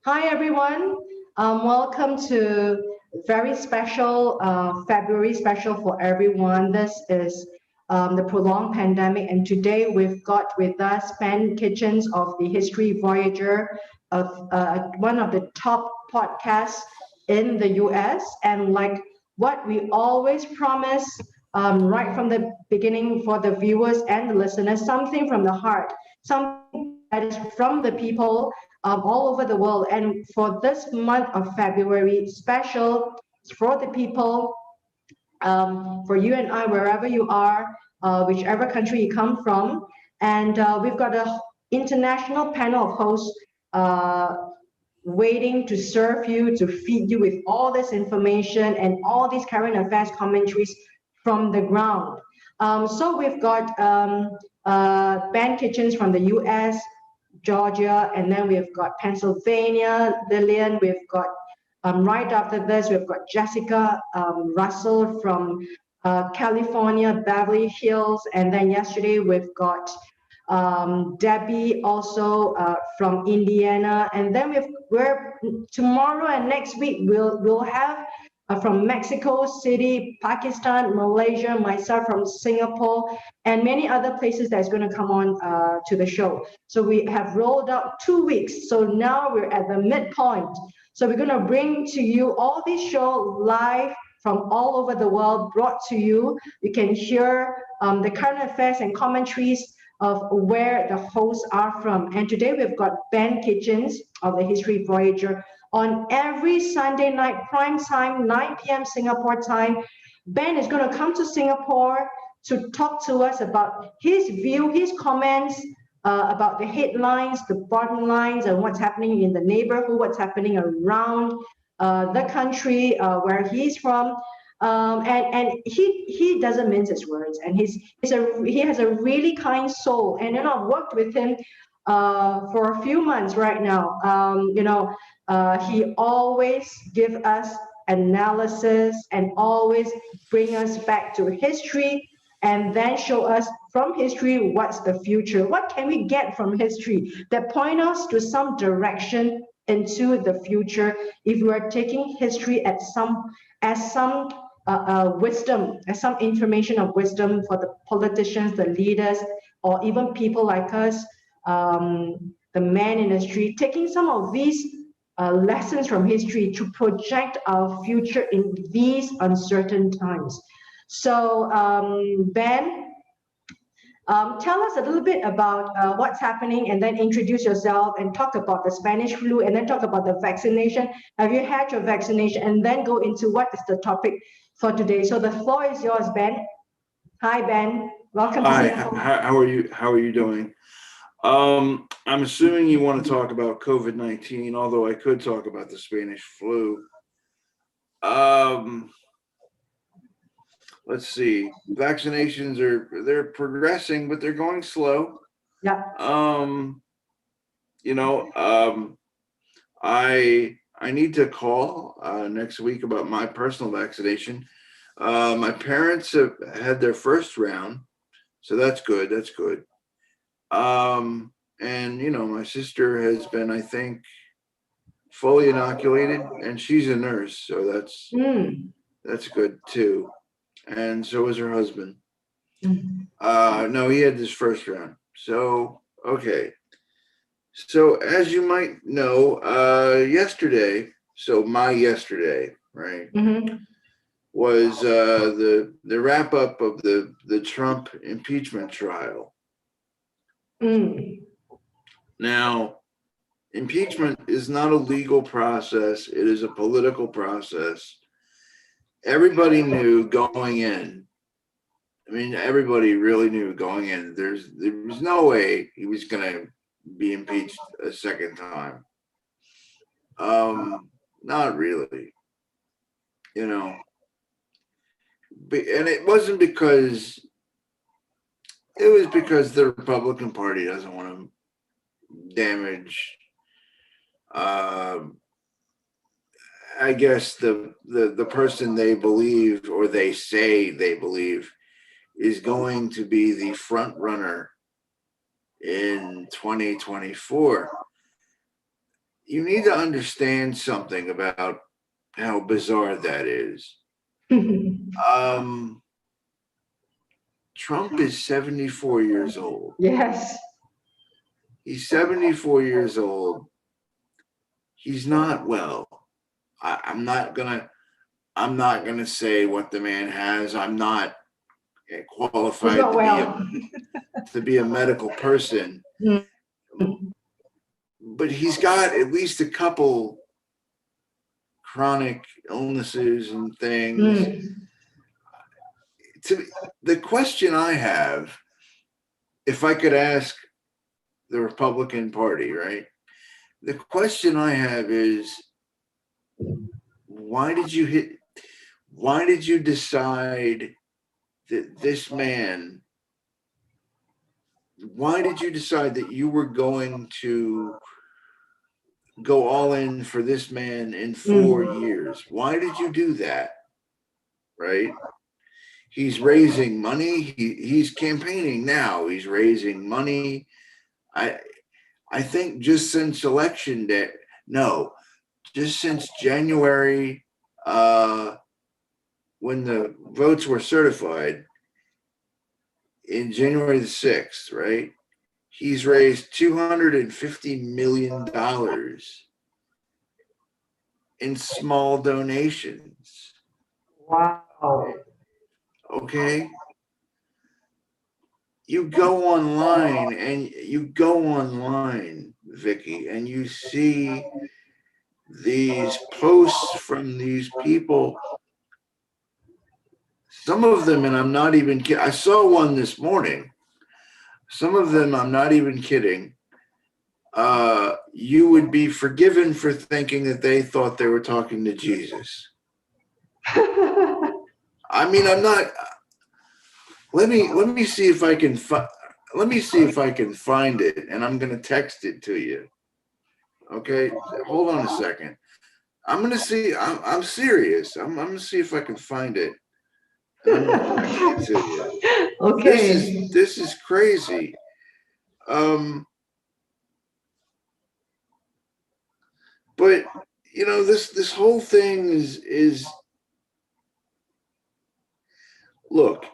Hi, everyone. Welcome to very special February special for everyone. This is the prolonged pandemic, and today we've got with us Ben Kitchings of the History Voyager, of one of the top podcasts in the US. And like what we always promise, right from the beginning for the viewers and the listeners, something from the heart, something that is from the people all over the world. And for this month of February, special for the people, for you and I, wherever you are, whichever country you come from. And we've got an international panel of hosts waiting to serve you, to feed you with all this information and all these current affairs commentaries from the ground. So we've got Ben Kitchings from the US, Georgia, and then we've got Pennsylvania, Lillian. We've got right after this, we've got Jessica Russell from California, Beverly Hills, and then yesterday we've got Debbie also from Indiana, and then we're tomorrow and next week we'll have from Mexico City, Pakistan, Malaysia, myself from Singapore, and many other places that's going to come on to the show. So we have rolled out 2 weeks. So now we're at the midpoint. So we're going to bring to you all these shows live from all over the world, brought to you. You can hear the current affairs and commentaries of where the hosts are from. And today we've got Ben Kitchings of the History Voyager on every Sunday night, prime time, 9 p.m. Singapore time. Ben is going to come to Singapore to talk to us about his view, his comments about the headlines, the bottom lines, and what's happening in the neighborhood, what's happening around the country where he's from. And he doesn't mince his words, and he has a really kind soul. And I've worked with him for a few months right now. He always give us analysis and always bring us back to history, and then show us from history what's the future. What can we get from history that point us to some direction into the future if we are taking history as some wisdom, as some information of wisdom for the politicians, the leaders, or even people like us, the men in the street, taking some of these lessons from history to project our future in these uncertain times. So Ben, tell us a little bit about what's happening, and then introduce yourself and talk about the Spanish flu, and then talk about the vaccination. Have you had your vaccination? And then go into what is the topic for today. So the floor is yours, Ben. Hi, Ben. Welcome to Singapore. Hi, how are you? How are you doing? I'm assuming you want to talk about COVID-19, although I could talk about the Spanish flu. Let's see. Vaccinations they're progressing, but they're going slow. Yeah. I need to call next week about my personal vaccination. My parents have had their first round, so that's good. That's good. And my sister has been, I think, fully inoculated, and she's a nurse, so that's good too. And so is her husband. No, he had his first round. So okay. So as you might know, yesterday, my yesterday, right, was the wrap up of the Trump impeachment trial. Now, impeachment is not a legal process, it is a political process. Everybody knew going in. I mean, everybody really knew going in. There was no way he was going to be impeached a second time. Not really, But, and it wasn't because. It was because the Republican Party doesn't want to damage. I guess the person they believe, or they say they believe, is going to be the front runner in 2024, you need to understand something about how bizarre that is. Trump is 74 years old. Yes. He's 74 years old. He's not well. I'm not gonna say what the man has. I'm not qualified to be a medical person. But he's got at least a couple chronic illnesses and things. The question I have, if I could ask the Republican Party, right? The question I have is, why did you decide that this man, why did you decide that you were going to go all in for this man in 4 years? Why did you do that? Right? He's raising money. He's campaigning now. He's raising money. I think just since election day, just since January, when the votes were certified in January the 6th, right? He's raised $250 million in small donations. Wow. Okay. You go online, Vicky, and you see these posts from these people. Some of them, and I'm not even kidding. I saw one this morning. Some of them, I'm not even kidding. You would be forgiven for thinking that they thought they were talking to Jesus. I mean, I'm not. Let me see if I can find it, and I'm gonna text it to you. Okay, hold on a second. I'm gonna see. I'm serious. I'm gonna see if I can find it. I'm gonna text it to you. Okay. This is crazy. But you know, this whole thing is look.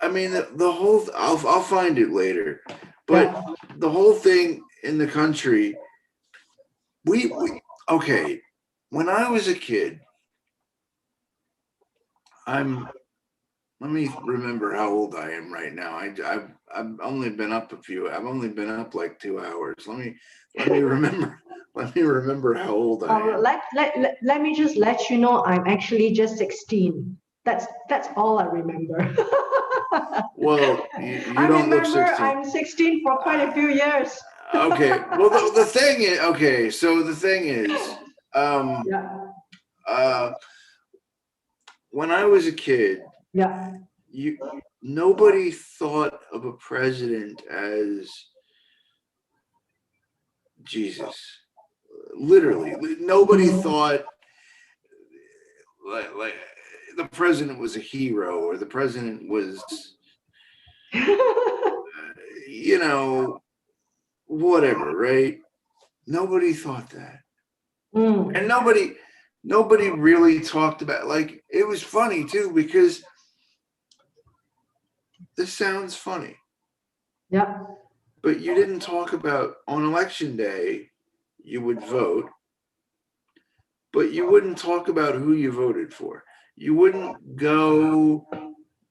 I mean, the whole. I'll find it later. But the whole thing in the country. We okay. When I was a kid, let me remember how old I am right now. I've only been up I've only been up like 2 hours. Let me remember. Let me remember how old I am. Let me just let you know, I'm actually just 16. That's all I remember. Well, you don't look 16. I'm 16 for quite a few years. Okay. Well, the thing is, okay. So the thing is, when I was a kid, nobody thought of a president as Jesus. Literally, nobody thought like the president was a hero or the president was, you know, whatever, right? Nobody thought that, and nobody really talked about. Like, it was funny too, because this sounds funny. Yeah. But you didn't talk about, on election day, you would vote, but you wouldn't talk about who you voted for. You wouldn't go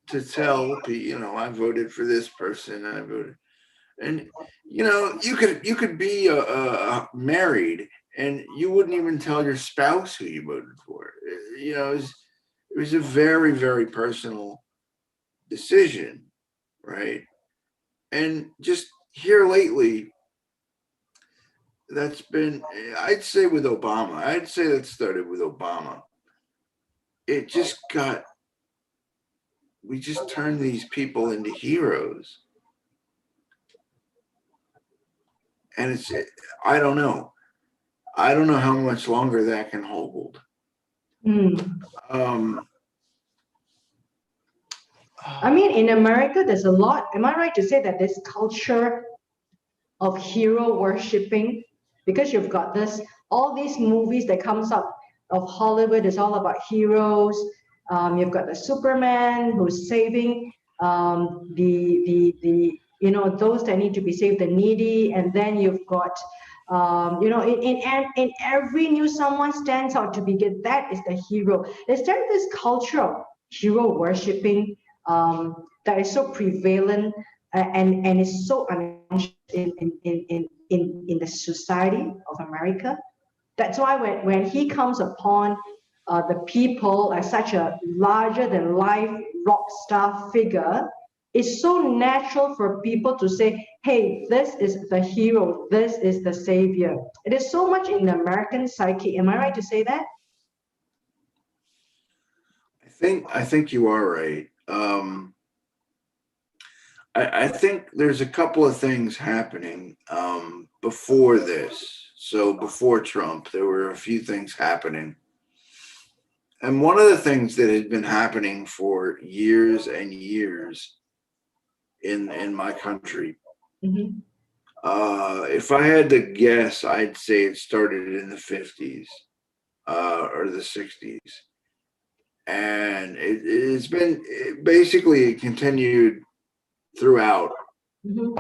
to tell people, I voted for this person, I voted. And, you could be married and you wouldn't even tell your spouse who you voted for. It was a very, very personal decision, right? And just here lately, that's been, I'd say with Obama, I'd say that started with Obama. It just we just turned these people into heroes. And I don't know. I don't know how much longer that can hold. I mean, in America, there's a lot. Am I right to say that this culture of hero worshipping, because you've got this all these movies that comes up of Hollywood is all about heroes. You've got the Superman who's saving the those that need to be saved, the needy, and then you've got in every news someone stands out to be good. That is the hero. Is there this culture of hero worshipping that is so prevalent and is so unconscious in the society of America? That's why when he comes upon the people as such a larger than life rock star figure, it's so natural for people to say, hey, this is the hero, this is the savior. It is so much in the American psyche. Am I right to say that? I think you are right. I think there's a couple of things happening before this. So before Trump, there were a few things happening. And one of the things that had been happening for years and years in my country, Mm-hmm. if I had to guess, I'd say it started in the 50s or the 60s. And it's been basically it continued throughout Mm-hmm.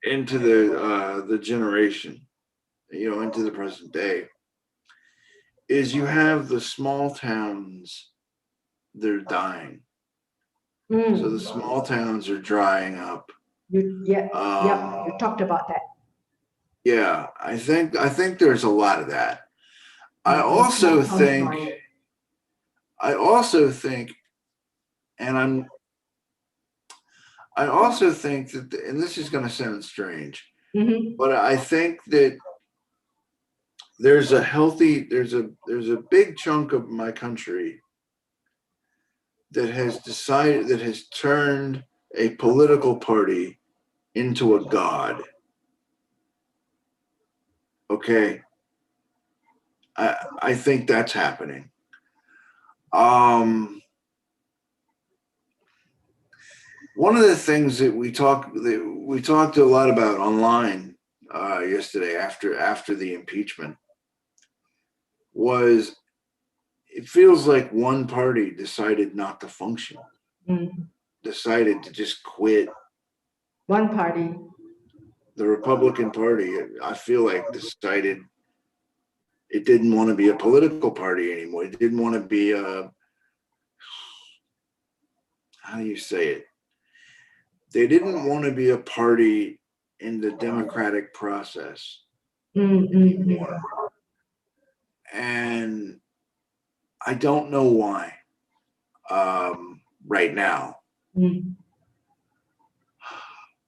into the generation, into the present day, is you have the small towns, they're dying. So the small towns are drying up. Yeah, you talked about that. Yeah, I think there's a lot of that. I The also small towns think dying. I also think and I also think that and this is going to sound strange, Mm-hmm. but I think that there's a big chunk of my country that has turned a political party into a god. Okay. I think that's happening. One of the things that we talked a lot about online yesterday after the impeachment was it feels like one party decided not to function, decided to just quit. One party. The Republican Party, I feel like, decided it didn't want to be a political party anymore. It didn't want to be how do you say it? They didn't want to be a party in the democratic process anymore. And I don't know why right now.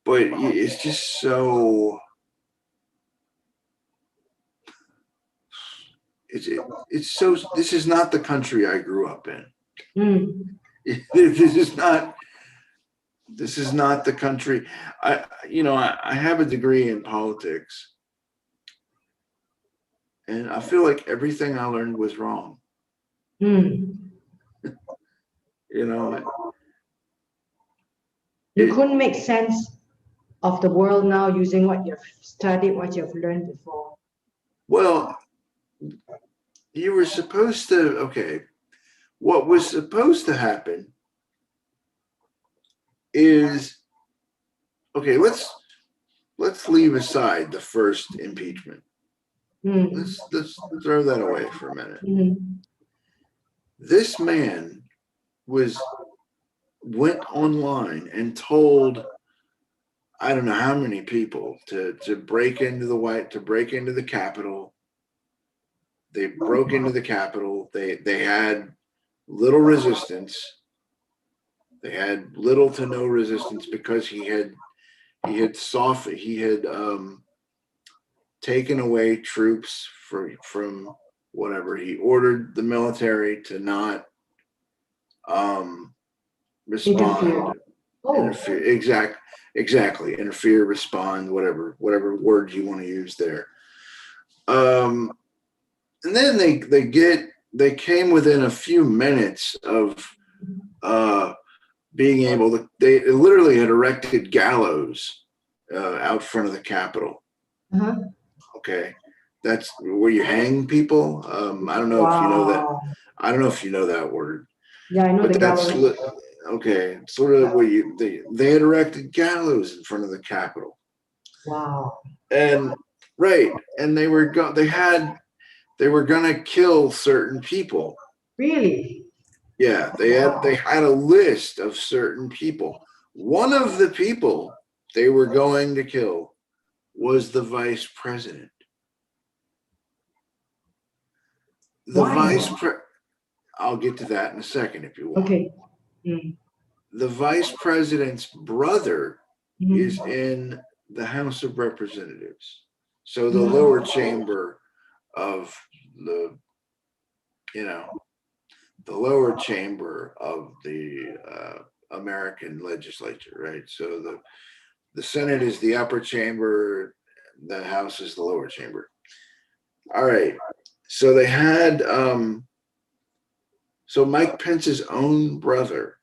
But it's just so it's so this is not the country I grew up in. This is not the country. I have a degree in politics, and I feel like everything I learned was wrong. You couldn't make sense of the world now using what you've studied, what you've learned before. Well, you were supposed to, okay, what was supposed to happen is, okay, let's leave aside the first impeachment. Let's throw that away for a minute. This man went online and told I don't know how many people to break into the Capitol. They broke into the Capitol. They had little resistance. They had little to no resistance because he had taken away troops from whatever. He ordered the military to not respond. Interfere. Exactly. Interfere, respond, whatever word you want to use there. And then they came within a few minutes of being able to, they literally had erected gallows out front of the Capitol. Okay. That's where you hang people. I don't know if you know that. I don't know if you know that word. Yeah, I know but the gallery. Okay. Sort of where they had erected gallows in front of the Capitol. Wow. And right. And they were gonna kill certain people. Really? Yeah, they had a list of certain people. One of the people they were going to kill was the vice president. I'll get to that in a second if you want. Okay. The vice president's brother is in the House of Representatives. So the lower chamber of the lower chamber of the American legislature, right? So the Senate is the upper chamber, the House is the lower chamber. All right. So they had so Mike Pence's own brother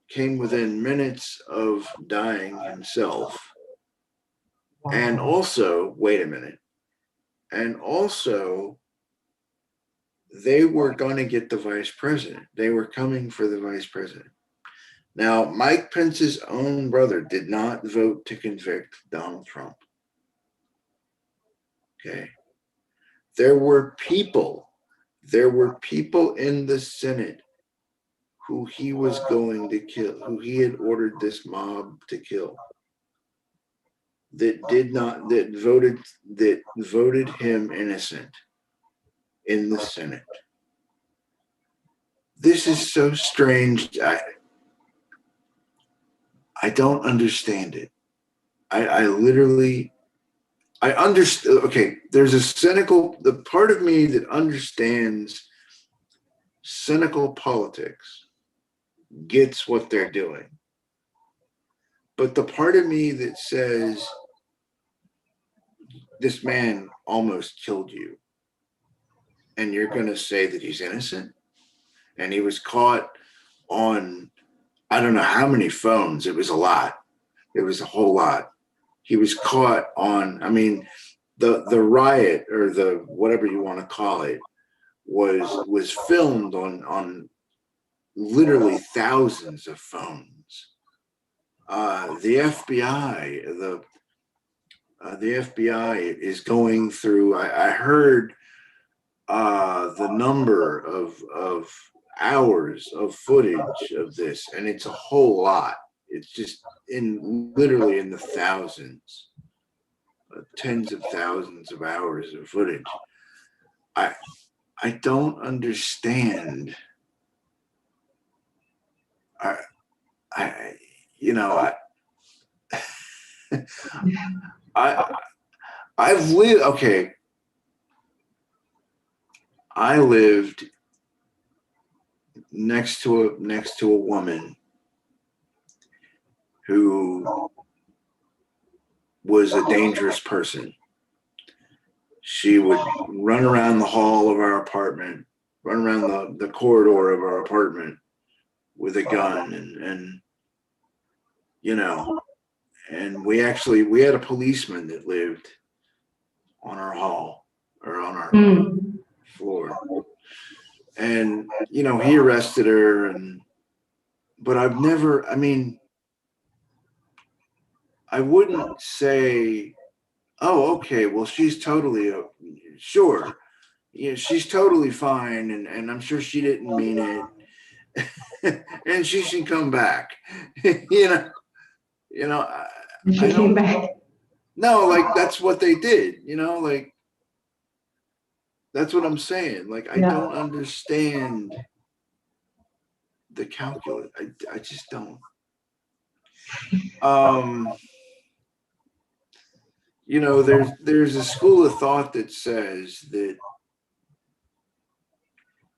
came within minutes of dying himself. Wow. And also, wait a minute. And also, they were going to get the vice president. They were coming for the vice president. Now, Mike Pence's own brother did not vote to convict Donald Trump. Okay. There were people in the Senate who he was going to kill, who he had ordered this mob to kill, that voted him innocent in the Senate. This is so strange. I don't understand it. I understand. Okay, there's the part of me that understands cynical politics gets what they're doing. But the part of me that says this man almost killed you and you're going to say that he's innocent, and he was caught on, I don't know how many phones. It was a lot. It was a whole lot. He was caught on, I mean, the riot, or the whatever you want to call it, was filmed on literally thousands of phones. The FBI is going through. I heard the number of hours of footage of this, and it's a whole lot. It's just literally in the thousands, tens of thousands of hours of footage. I don't understand. I've lived, okay. I lived next to a woman who was a dangerous person. She would run around the hall of our apartment, run around the corridor of our apartment with a gun, and and we had a policeman that lived on our hall, or on our floor. And, he arrested her, but I wouldn't say, oh, okay, well, she's totally, sure. Yeah, she's totally fine. And I'm sure she didn't mean it. And she should come back. She came back. No, like, that's what they did, like, that's what I'm saying. Like, I don't understand the calculus. I just don't. There's a school of thought that says that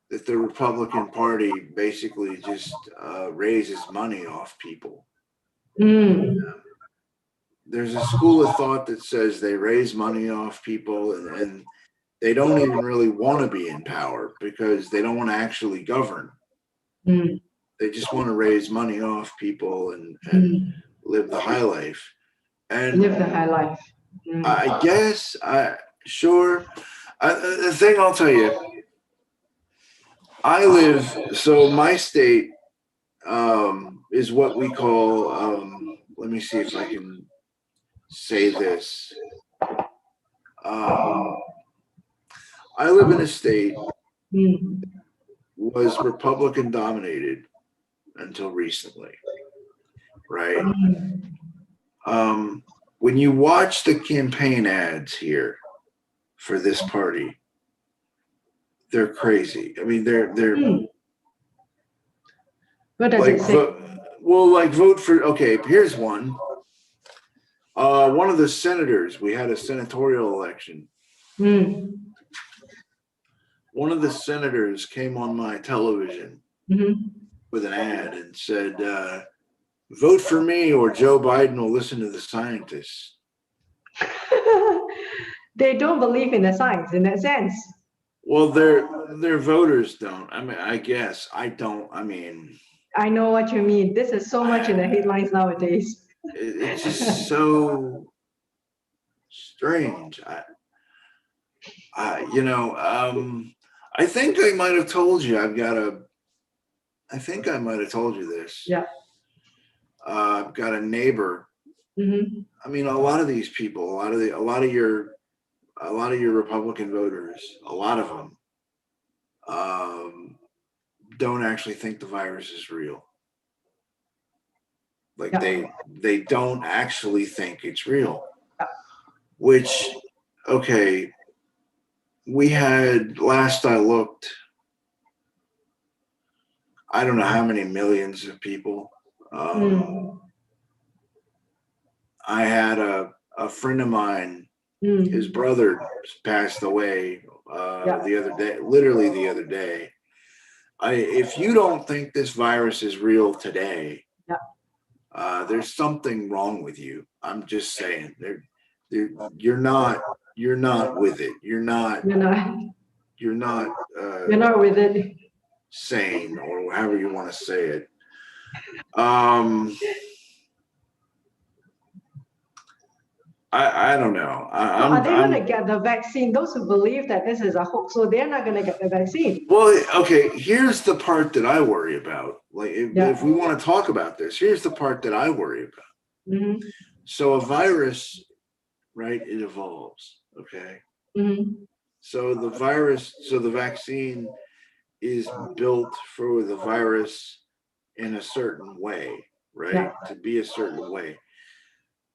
the Republican Party basically just raises money off people. There's a school of thought that says they raise money off people, and they don't even really want to be in power because they don't want to actually govern. Mm. They just want to raise money off people and live the high life. And Live the high life. I guess, sure. The thing I'll tell you, so my state is what we call, let me see if I can say this. I live in a state was Republican dominated until recently, right? When you watch the campaign ads here for this party, they're crazy. I mean, they're What does like it say? like vote for. Okay, here's one. One of the senators. We had a senatorial election. One of the senators came on my television with an ad and said, "Vote for me, or Joe Biden will listen to the scientists." They don't believe in the science in that sense. Well, their voters don't. I mean, I guess I don't. I mean, I know what you mean. This is so much in the headlines nowadays. It's just so strange. I think I might have told you I think I might have told you this. Yeah. I've got a neighbor. I mean, a lot of these people, a lot of your Republican voters, a lot of them don't actually think the virus is real. Like they don't actually think it's real. Which, okay, we had, last I looked, I don't know how many millions of people. I had a friend of mine, his brother passed away the other day, literally the other day. If you don't think this virus is real today, there's something wrong with you. I'm just saying, you're not with it. You're not with it. Sane, or however you want to say it. I don't know. Are they going to get the vaccine? Those who believe that this is a hoax, so they're not going to get the vaccine. Well, okay, here's the part that I worry about. Like, if we want to talk about this, here's the part that I worry about. So a virus, right, it evolves, okay? So the vaccine is built for the virus in a certain way, right? To be a certain way.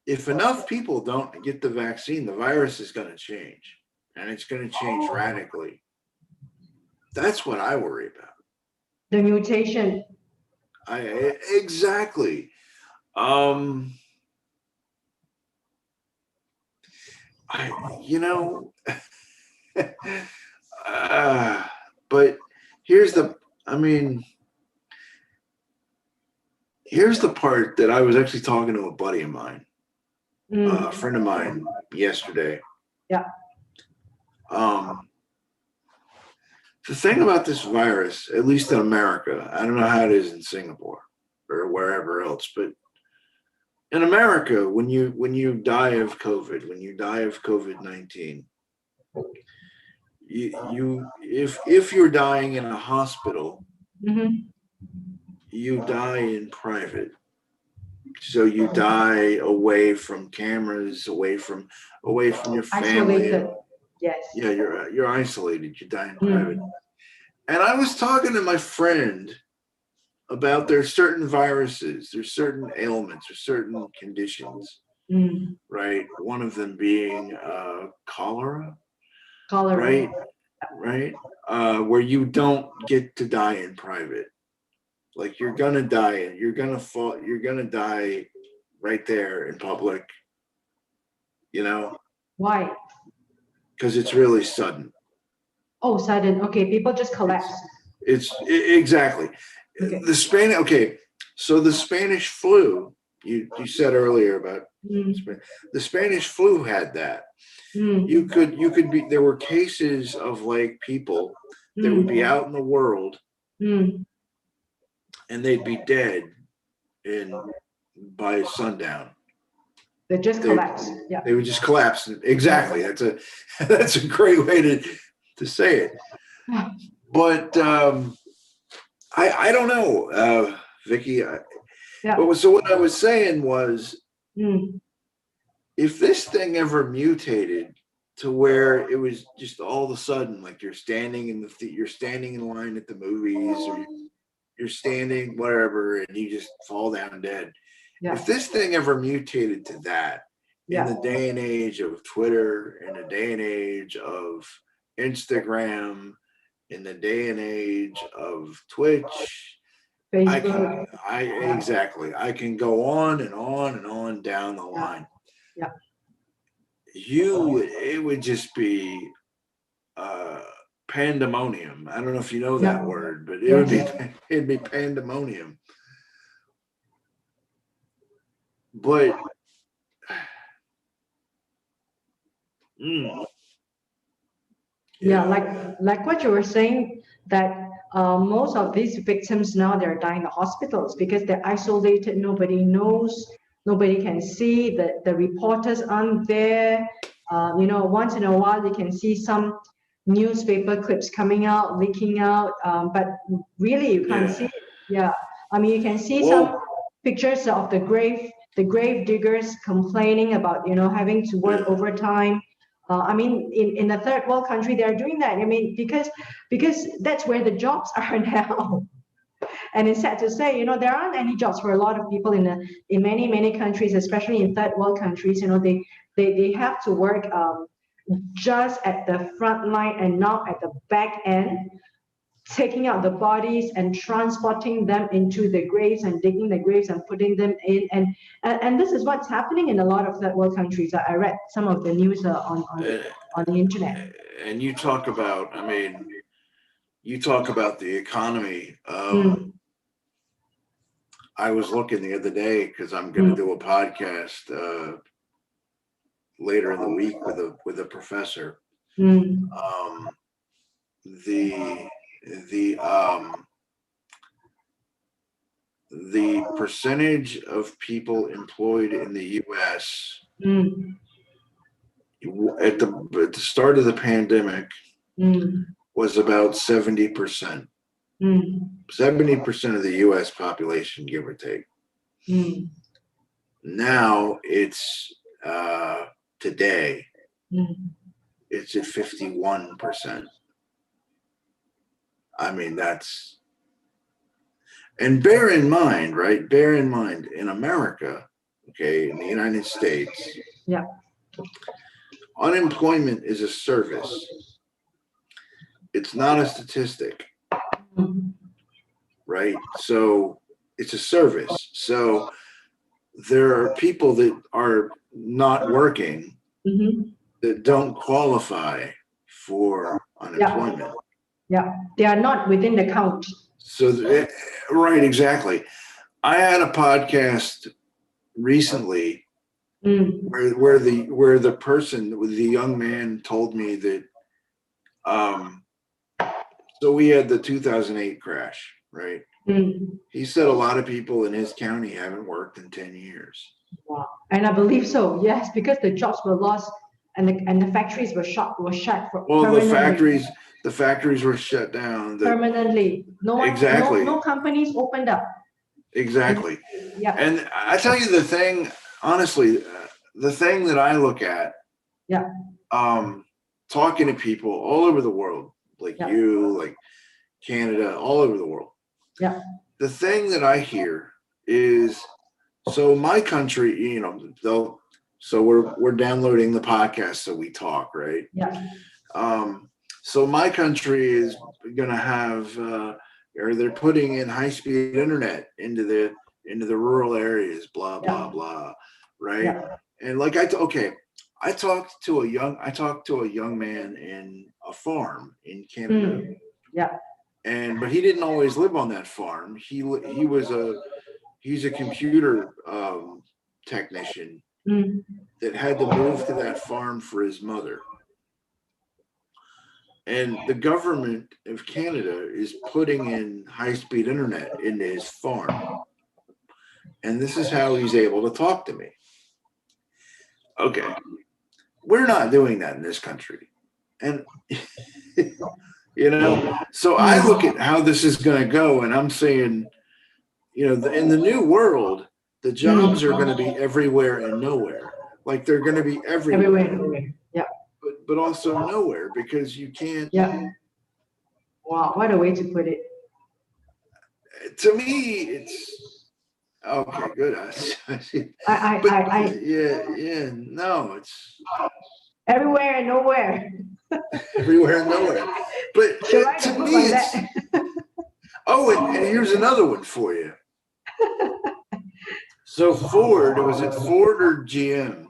If enough people don't get the vaccine, the virus is going to change, and it's going to change radically. That's what I worry about. The mutation. Exactly. But here's the part that I was actually talking to a buddy of mine, a friend of mine yesterday. The thing about this virus, at least in America, I don't know how it is in Singapore or wherever else, but in America, when you die of COVID, when you die of COVID-19, if you're dying in a hospital, you die in private. So you die away from cameras, away from your family. Isolated. Yes. Yeah, you're isolated. You die in private. And I was talking to my friend about there's certain viruses, there's certain ailments, there's certain conditions, right? One of them being cholera. Right? Where you don't get to die in private. Like, you're gonna die, you're gonna die right there in public. Why? Because it's really sudden. Oh, sudden. Okay, people just collapse. Exactly. Okay. So the Spanish flu, you said earlier about the Spanish flu had that. You could be, there were cases of like people that would be out in the world and they'd be dead by sundown. They just collapse. Yeah. They would just collapse. Exactly. That's a great way to say it. But I don't know, Vicky. But so what I was saying was, if this thing ever mutated to where it was just all of a sudden, like you're standing in line at the movies, or you're standing wherever, and you just fall down dead. Yeah. If this thing ever mutated to that, in the day and age of Twitter, in the day and age of Instagram, in the day and age of Twitch, Facebook. Exactly. I can go on and on and on down the line. Yeah. It would just be pandemonium. I don't know if you know that word, but it'd be pandemonium. But like what you were saying, that most of these victims now, they're dying in the hospitals because they're isolated. Nobody knows, nobody can see, the reporters aren't there. Once in a while you can see some newspaper clips coming out, leaking out, but really you can't see it. Yeah, I mean, you can see some pictures of the grave diggers complaining about having to work overtime. I mean, in a third world country, they're doing that. I mean, because that's where the jobs are now. And it's sad to say, there aren't any jobs for a lot of people in many countries, especially in third world countries. They have to work just at the front line and not at the back end, taking out the bodies and transporting them into the graves and digging the graves and putting them in. And this is what's happening in a lot of third world countries. I read some of the news on the internet. And you talk about, the economy. I was looking the other day because I'm going to do a podcast later in the week with a professor. The percentage of people employed in the U.S. At the start of the pandemic was about 70%. 70% of the U.S. population, give or take. Now it's today, it's at 51%. I mean, and bear in mind, in America, in the United States, unemployment is a service. It's not a statistic, right? So it's a service. So there are people that are not working that don't qualify for unemployment. They are not within the count. So, right, exactly. I had a podcast recently where the young man told me that. So we had the 2008 crash, right? He said a lot of people in his county haven't worked in 10 years. Wow. And I believe so, yes, because the jobs were lost and the factories were shut. The factories were shut down permanently. No companies opened up. Exactly. Yeah. And I tell you the thing, honestly, the thing that I look at, talking to people all over the world, like you, like Canada, all over the world. Yeah. The thing that I hear is, so my country, so we're downloading the podcast so we talk, right? Yeah. So my country is going to have, or they're putting in high-speed internet into the rural areas, blah blah blah, right? Yeah. And like I talked to a young man in a farm in Canada. But he didn't always live on that farm. He's a computer technician that had to move to that farm for his mother. And the government of Canada is putting in high-speed internet into his farm. And this is how he's able to talk to me. Okay. We're not doing that in this country. And, so I look at how this is going to go, and I'm saying, in the new world, the jobs are going to be everywhere and nowhere. Like they're going to be everywhere. Everywhere and nowhere. Yeah. But also nowhere, because you can't. Yeah. Wow, what a way to put it. To me, it's okay. Good. No, it's everywhere and nowhere. Everywhere and nowhere. But to me, it's. And here's another one for you. So Ford, was it Ford or GM?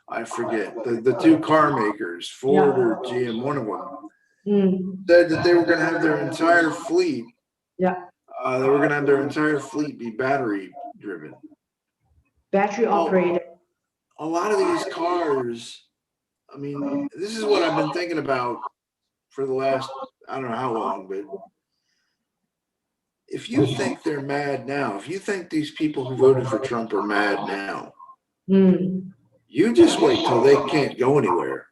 I forget. The two car makers, Ford or GM, one of them, said that they were going to have their entire fleet. Yeah. They were going to have their entire fleet be battery driven. Battery operated. A lot of these cars, I mean, this is what I've been thinking about for the last, I don't know how long, but if you think they're mad now, if you think these people who voted for Trump are mad now, you just wait till they can't go anywhere.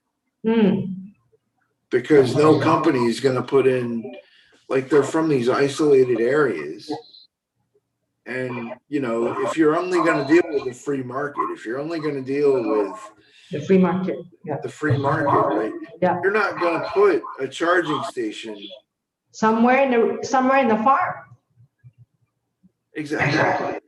Because no company is going to put in, like they're from these isolated areas. And, if you're only going to deal with the free market, if you're only going to deal with the free market, the free market, right? Yeah. You're not going to put a charging station somewhere in the farm. Exactly.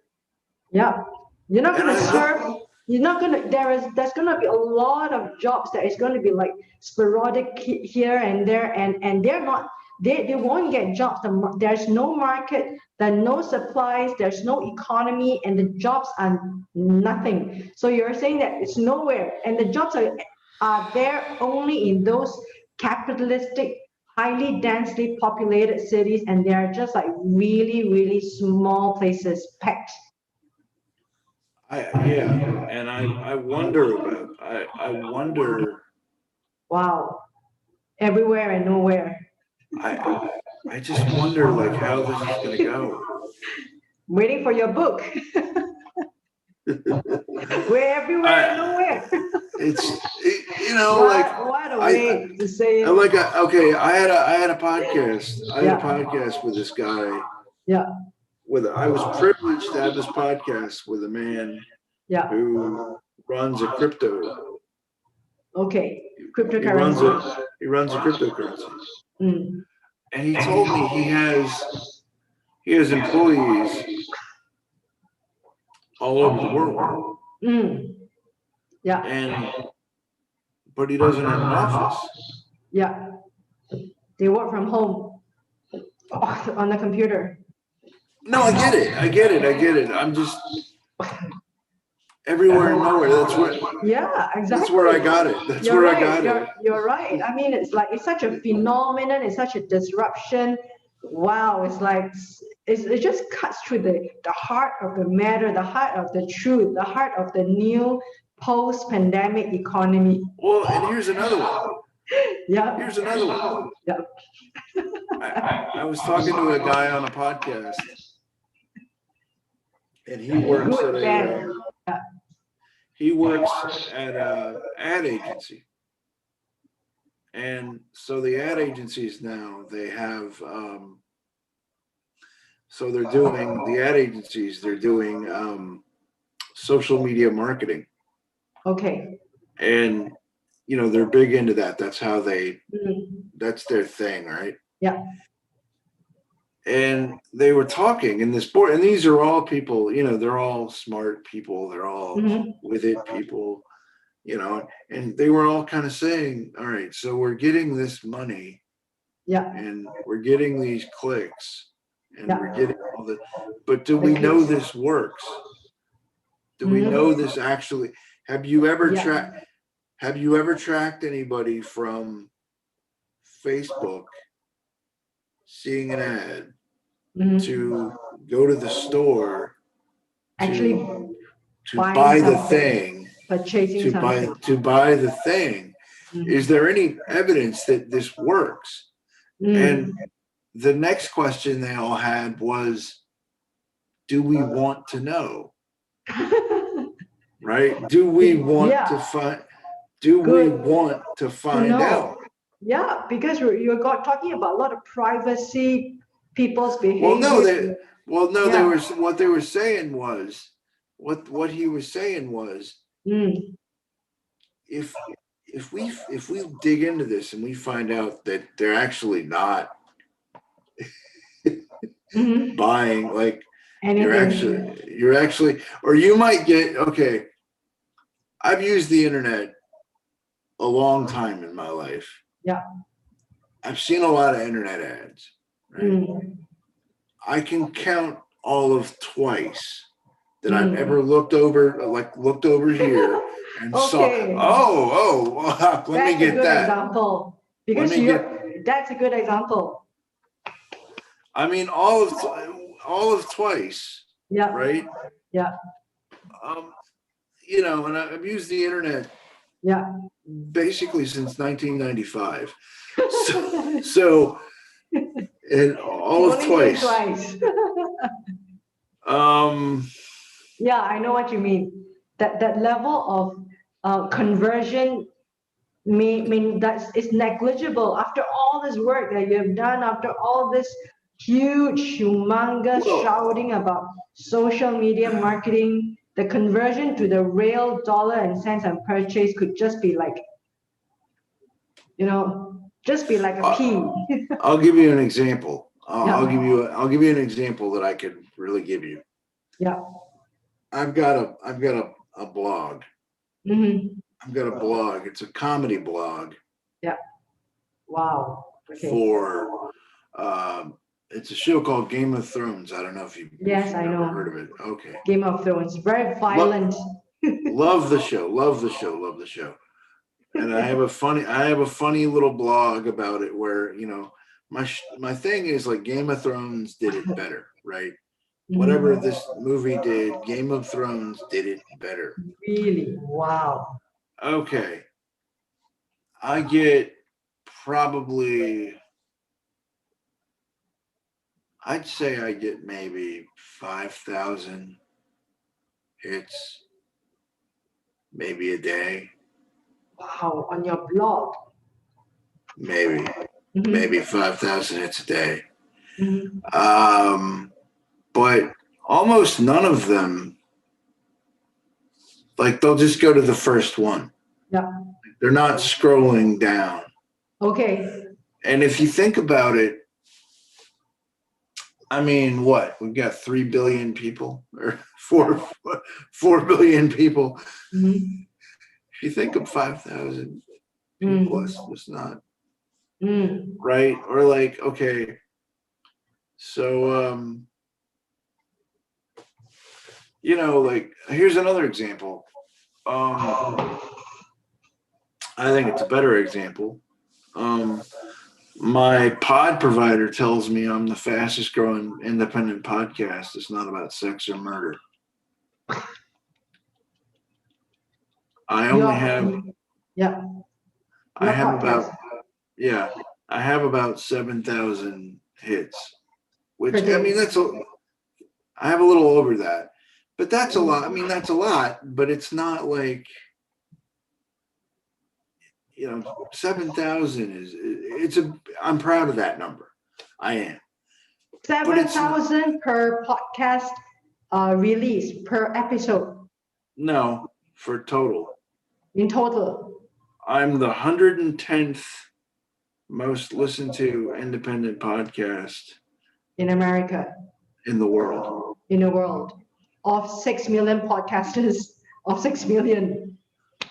Yeah. You're not going to serve. You're not going to. There's going to be a lot of jobs that is going to be like sporadic here and there, and they're not. They won't get jobs. There's no market. There are no supplies. There's no economy, and the jobs are nothing. So you're saying that it's nowhere, and the jobs are there only in those capitalistic, highly densely populated cities, and they're just like really, really small places packed. And I wonder about. I wonder. Wow, everywhere and nowhere. I just wonder like how this is going to go. Waiting for your book. We're everywhere and nowhere. What a way to say it. I had a podcast. I had a podcast with this guy. Yeah. I was privileged to have this podcast with a man who runs a crypto. Okay. Cryptocurrency. He runs a cryptocurrency. And he told me he has employees all over the world. Yeah. But he doesn't have an office. Yeah. They work from home on the computer. No, I get it. I'm just everywhere and nowhere. That's what. Yeah, exactly. That's where I got it. You're right. I mean, it's such a phenomenon. It's such a disruption. Wow, it's like it just cuts through the heart of the matter, the heart of the truth, the heart of the new post-pandemic economy. Well, and here's another one. Yeah. Here's another one. Yeah. I was talking to a guy on a podcast, and he works at a ad agency. And so the ad agencies now, they have they're doing social media marketing. Okay. And they're big into that. That's how that's their thing, right? Yeah. And they were talking in this board, and these are all people, they're all smart people, they're all with it people, and they were all kind of saying, all right, so we're getting this money, and we're getting these clicks, and we're getting all the, but do we know this works? Do we know this actually? Have you ever tracked anybody from Facebook seeing an ad to go to the store to buy the thing, purchasing to buy the thing, Is there any evidence that this works? And the next question they all had was, do we want to know? Right? Do we want to find? Do we want to find out? Yeah, because you're talking about a lot of privacy, people's behavior. Well, no, they were what they were saying was what he was saying was if we dig into this and we find out that they're actually not buying, like you're actually, or you might get, okay, I've used the internet a long time in my life. Yeah. I've seen a lot of internet ads. Right? I can count all of twice that I've ever looked over here and saw, let me get that. Example. Because that's a good example. I mean, all of twice. Yeah. Right? Yeah. You know, and I've used the internet basically since 1995. So and all of twice. Yeah, I know what you mean. That level of conversion mean that is negligible after all this work that you have done, after all this huge, humongous shouting about social media marketing. The conversion to the real dollar and cents and purchase could just be like, just be like a pea. I'll give you an example. I'll give you an example that I could really give you. Yeah. I've got a blog. I've got a blog. It's a comedy blog. Yeah. Wow. Okay. For it's a show called Game of Thrones. I don't know if you've ever heard of it. Okay. Game of Thrones, very violent. Love the show. And I have a funny little blog about it where, my thing is like Game of Thrones did it better, right? Whatever this movie did, Game of Thrones did it better. Really? Wow. Okay. I get probably, I'd say I get maybe 5,000 hits, maybe a day. Wow, on your blog. Maybe 5,000 hits a day. But almost none of them, like they'll just go to the first one. Yeah. They're not scrolling down. Okay. And if you think about it, I mean, what? We've got 3 billion people or 4 billion people. If you think of 5,000 people, it's not right. Or like, okay, so, like here's another example. I think it's a better example. My pod provider tells me I'm the fastest growing independent podcast. It's not about sex or murder. I have about 7,000 hits, which I mean, I have a little over that, but that's a lot. I mean, that's a lot, but it's not like, 7,000 I'm proud of that number. I am. 7,000 per podcast release per episode. No, for total. In total. I'm the 110th most listened to independent podcast in America. In the world. In the world. Of 6 million podcasters. Of 6 million.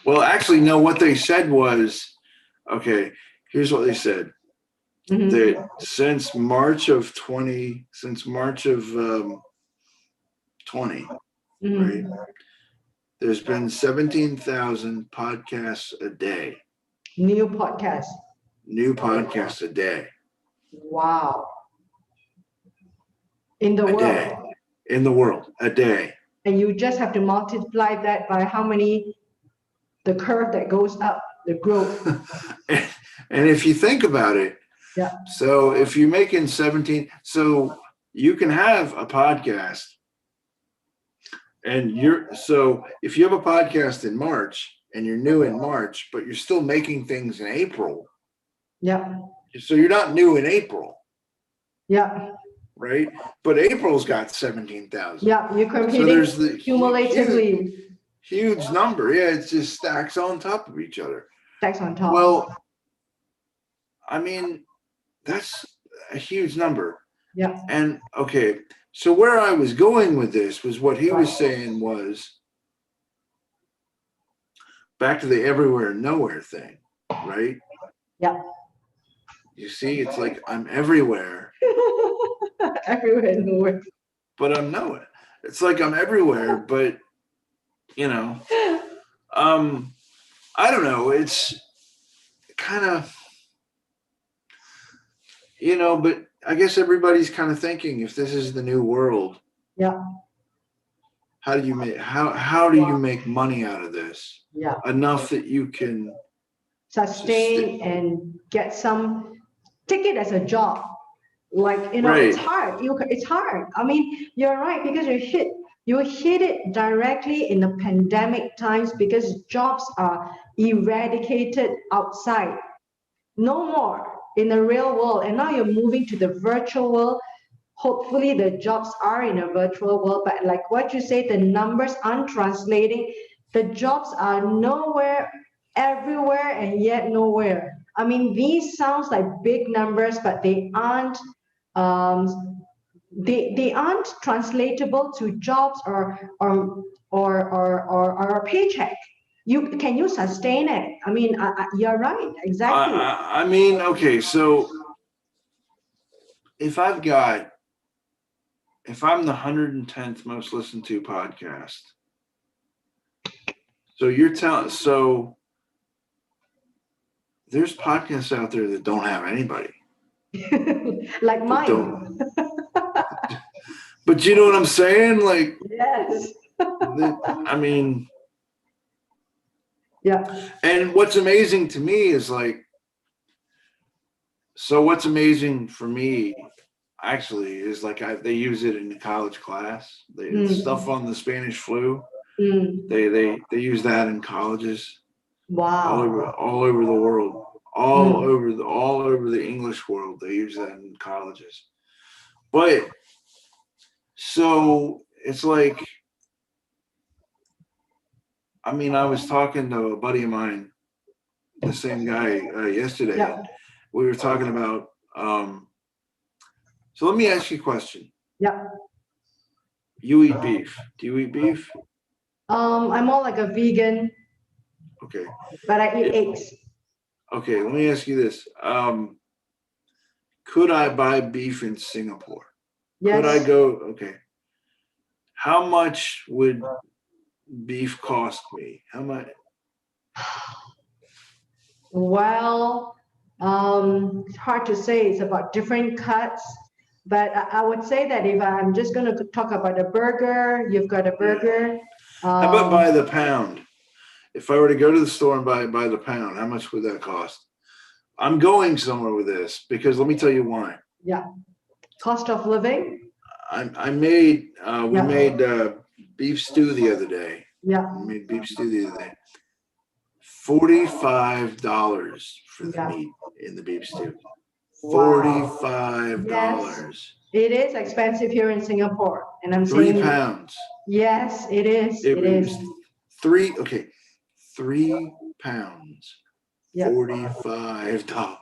Well, actually, no, what they said was, okay, here's what they said. That since March of 20, right, there's been 17,000 podcasts a day. New podcasts a day. Wow. In the world, a day. And you just have to multiply that by how many, the curve that goes up the growth. And if you think about it, Yeah. so if you're making 17, so you can have a podcast, and if you have a podcast in March and you're new in March, but you're still making things in April. Yeah. So you're not new in April. Yeah. Right? But April's got 17,000. Yeah, you're competing so there's the cumulatively. Huge number. Yeah, it just stacks on top of each other. Stacks on top. Well, I mean, that's a huge number. Yeah. And okay, so where I was going with this was what he was saying was back to the everywhere and nowhere thing, right? Yeah. You see, it's like I'm everywhere. Everywhere and nowhere. But I'm nowhere. It's like I'm everywhere, but I don't know. It's kind of, but I guess everybody's kind of thinking if this is the new world. Yeah. How do you make money out of this? Yeah. Enough that you can sustain and get take it as a job. Like, right. It's hard. It's hard. I mean, you're right, because you hit it directly in the pandemic times, because jobs are eradicated outside. No more in the real world. And now you're moving to the virtual world. Hopefully the jobs are in a virtual world, but like what you say, the numbers aren't translating. The jobs are nowhere, everywhere, and yet nowhere. I mean, these sounds like big numbers, but they aren't. They aren't translatable to jobs or a paycheck. Can you sustain it? I mean, you're right, exactly. I mean, okay, so if I'm the 110th most listened to podcast, so there's podcasts out there that don't have anybody. Like mine. But you know what I'm saying? Like, yes. I mean, yeah. And what's amazing to me is what's amazing for me actually is they use it in the college class. Stuff on the Spanish flu. They use that in colleges. Wow. All over the world. All over the English world, they use that in colleges. But so it's like, I mean, I was talking to a buddy of mine, the same guy yesterday. Yeah. We were talking about. So let me ask you a question. Yeah. You eat beef. Do you eat beef? I'm more like a vegan. Okay. But I eat eggs. Okay, let me ask you this. Could I buy beef in Singapore? Yes. Could I go? Okay. How much would beef cost me? How much? Well, it's hard to say. It's about different cuts. But I would say that if I'm just going to talk about a burger, you've got a burger. How about by the pound? If I were to go to the store and buy by the pound, how much would that cost? I'm going somewhere with this because let me tell you why. Yeah. Cost of living. We made beef stew the other day. Yeah. We made beef stew the other day. $45 for the meat in the beef stew. $45. Yes, it is expensive here in Singapore, and I'm 3 saying pounds. yes, it is. It is. was 3 pounds. Yeah. $45.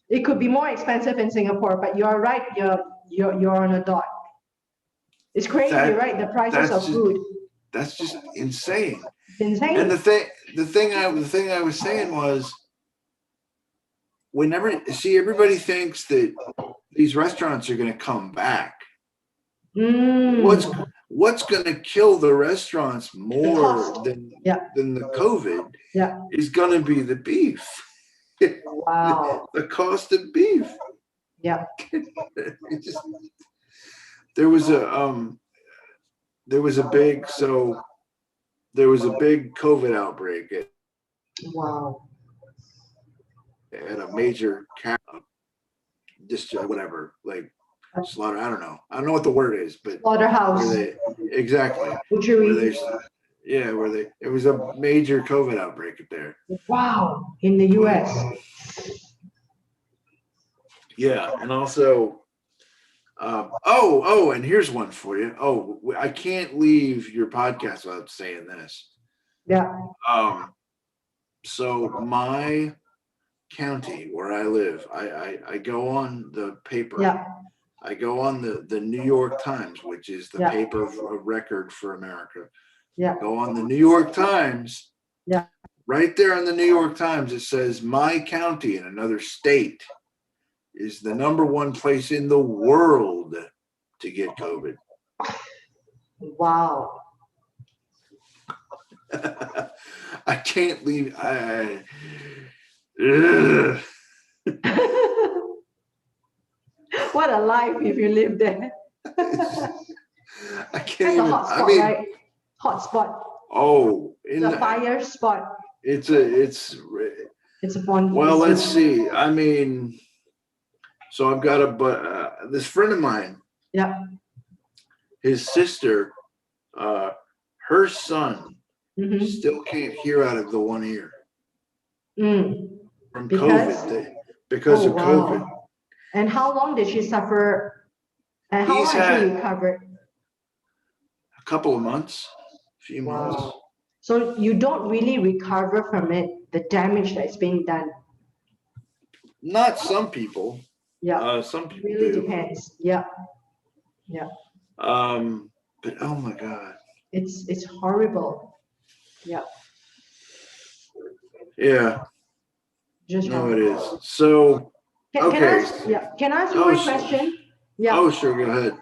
It could be more expensive in Singapore, but you're right. You're on a dot. It's crazy, right? The prices of food. That's just insane. It's insane. And the thing I was saying was, everybody thinks that these restaurants are going to come back. What's going to kill the restaurants more than the COVID is going to be the beef. Wow. The cost of beef. Yeah. There was a big COVID outbreak Wow. At a major whatever, like slaughter. I don't know what the word is, but Slaughterhouse. Exactly. Butchery. It was a major COVID outbreak there. Wow, in the US. Yeah, and also, and here's one for you. Oh, I can't leave your podcast without saying this. Yeah. So my county where I live, I go on the paper. Yeah. I go on the New York Times, which is the paper of record for America. Yeah. I go on the New York Times. Yeah. Right there in the New York Times, it says my county in another state is the #1 place in the world to get COVID. Wow. I can't leave. What a life if you live there. I can't That's a even. hot spot, right? Hot spot. Oh, the fire spot. It's a fun. Well, let's see. I mean, so I've got this friend of mine. Yeah. His sister, her son, still can't hear out of the one ear from COVID because of COVID. And how long did she suffer? And how long has she recovered? A couple of months, a few months. So you don't really recover from it, the damage that's being done. Not some people. Yeah. Some people really do. Depends. Yeah. Yeah. But oh my God. It's horrible. Yeah. Yeah. Just no, it is. So Can I ask you one question? Yeah. Oh, sure. Go ahead.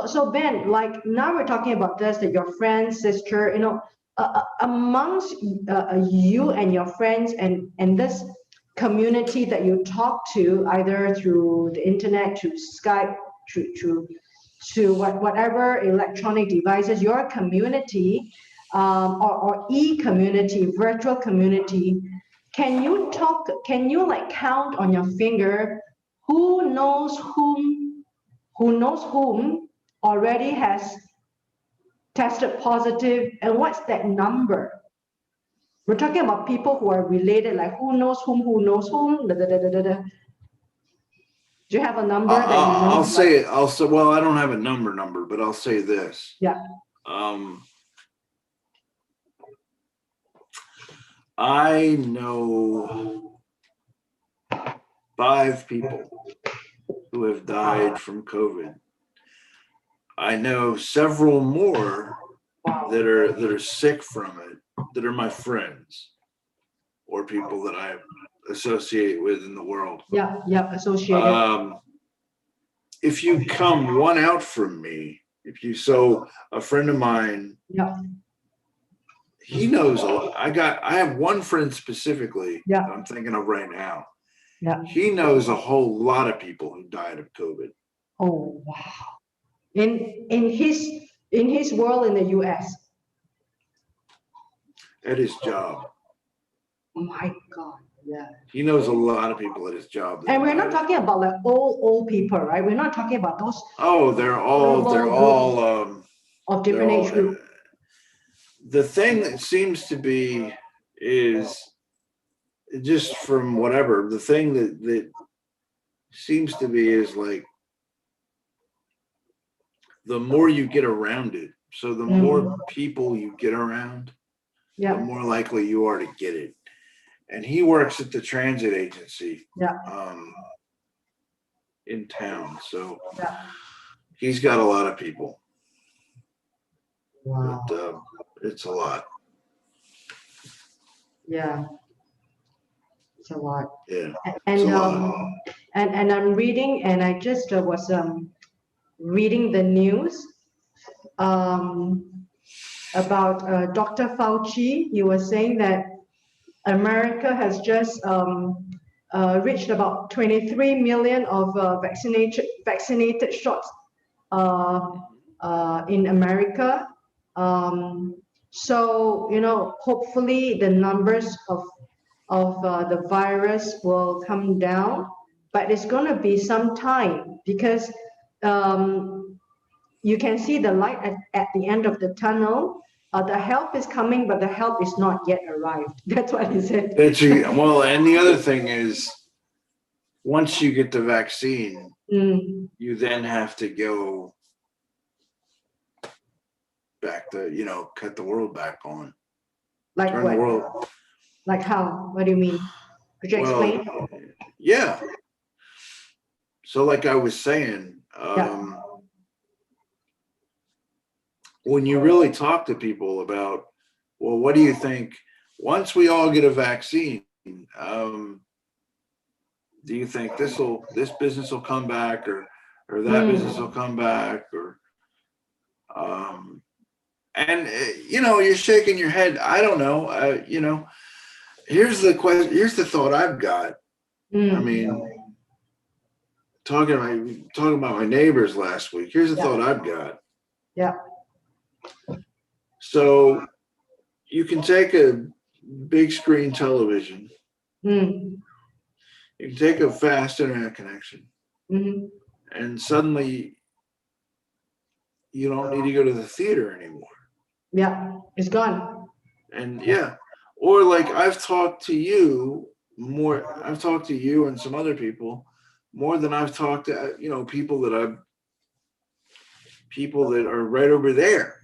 So Ben, like now we're talking about this, that your friend, sister, amongst you and your friends and this community that you talk to, either through the internet, to Skype, to whatever electronic devices, your community, or e-community, virtual community, can you count on your finger who knows whom already has tested positive, and what's that number? We're talking about people who are related, like who knows whom, da, da, da, da, da, da. Do you have a number that you know? I'll say it. Well, I don't have a number, but I'll say this. Yeah. I know 5 people who have died from COVID. I know several more that are sick from it, that are my friends or people that I associate with in the world. Yeah, associated. If you come one out from me, a friend of mine, he knows a lot. I have one friend specifically that I'm thinking of right now. Yeah. He knows a whole lot of people who died of COVID. Oh wow. In his world in the US. At his job. Oh my God. Yeah. He knows a lot of people at his job. And we're not talking about like old people, right? We're not talking about those. Oh, they're all of different age group. The thing that seems to be is just from whatever, the thing that seems to be is like the more you get around it, so the more people you get around, the more likely you are to get it. And he works at the transit agency in town, so he's got a lot of people. Wow. But it's a lot. Yeah. It's a lot. Yeah. And I'm reading, and I just was reading the news about Dr. Fauci. He was saying that America has just reached about 23 million of vaccinated shots in America. So, hopefully the numbers of the virus will come down, but it's going to be some time because you can see the light at the end of the tunnel. The help is coming, but the help is not yet arrived. That's what he said. Well, and the other thing is, once you get the vaccine, you then have to go back to, cut the world back on. Like Turn what? the world. Like how? What do you mean? Could you explain? Yeah. So like I was saying, when you really talk to people about, well, what do you think once we all get a vaccine, do you think this business will come back or that business will come back or and you're shaking your head. I don't know. Here's the question. Here's the thought I've got. I mean, talking about my neighbors last week. Here's the thought I've got. Yeah. So you can take a big screen television. You can take a fast internet connection, and suddenly you don't need to go to the theater anymore. Yeah, it's gone. And or like I've talked to you and some other people more than I've talked to people that are right over there.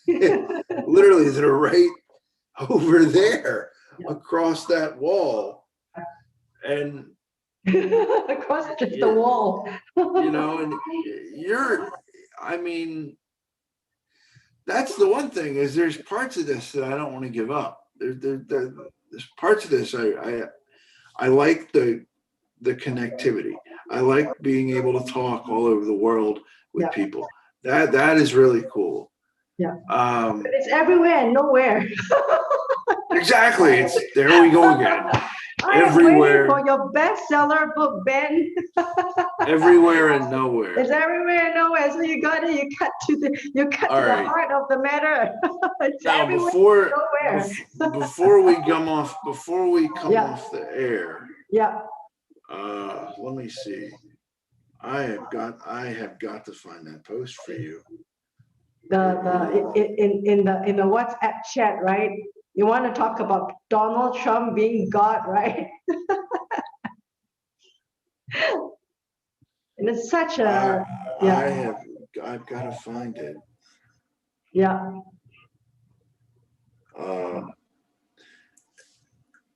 Literally that are right over there across that wall. And across just the wall. And that's the one thing is there's parts of this that I don't want to give up. There's parts of this I like the connectivity. I like being able to talk all over the world with people. That is really cool. Yeah. But it's everywhere and nowhere. Exactly. There we go again. Everywhere. For your bestseller book, Ben. Everywhere and nowhere. It's everywhere and nowhere. So you cut to the heart of the matter. It's now before we come off the air. Yeah. Let me see. I have got to find that post for you. In the WhatsApp chat, right? You want to talk about Donald Trump being God, right? And it's such a I've got to find it. Yeah.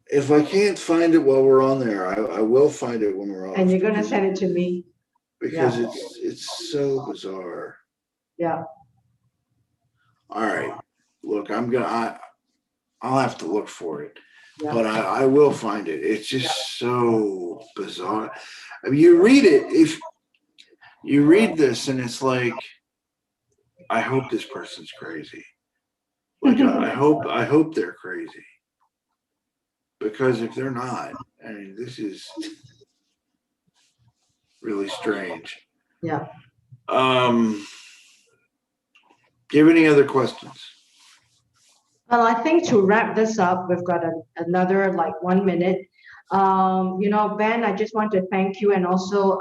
If I can't find it while we're on there, I will find it when we're on. And you're gonna send it to me. Because it's so bizarre. Yeah. All right. Look, I'll have to look for it. Yeah. But I will find it. It's just so bizarre. I mean, you read it, if you read this and it's like, I hope this person's crazy. Like I hope they're crazy. Because if they're not, I mean, this is really strange. Yeah. Do you have any other questions? Well, I think to wrap this up, we've got another 1 minute. Ben, I just want to thank you and also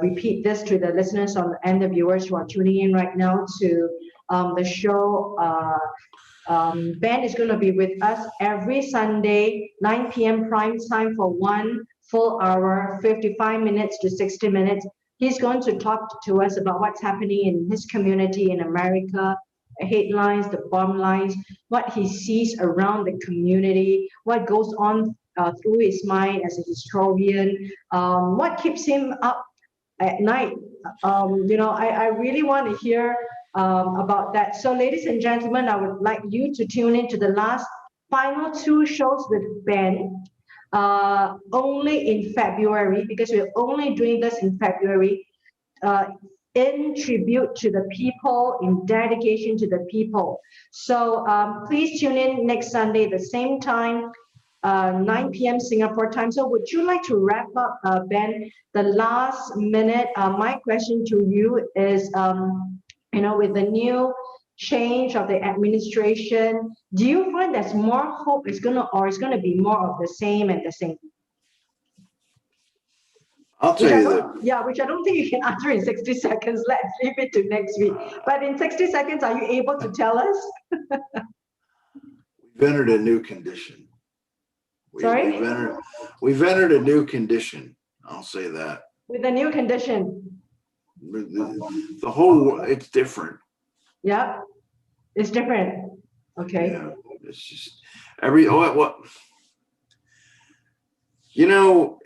repeat this to the listeners and the viewers who are tuning in right now to the show. Ben is going to be with us every Sunday, 9 p.m. prime time for 1 full hour, 55 minutes to 60 minutes. He's going to talk to us about what's happening in his community in America, the headlines, the bottom lines, what he sees around the community, what goes on through his mind as a historian, what keeps him up at night. I really want to hear about that. So ladies and gentlemen, I would like you to tune into the final 2 shows with Ben, only in February, because we're only doing this in February, in tribute to the people, in dedication to the people. So please tune in next Sunday at the same time, 9 p.m. Singapore time. So would you like to wrap up, Ben, the last minute? My question to you is, with the new change of the administration, do you find there's more hope it's gonna be more of the same and the same? I'll tell you that. Yeah, which I don't think you can answer in 60 seconds. Let's leave it to next week. But in 60 seconds, are you able to tell us? We've entered a new condition. Sorry? We've entered a new condition. I'll say that. With a new condition. The whole, it's different. Yeah, it's different. Okay. Yeah, it's just what. You know,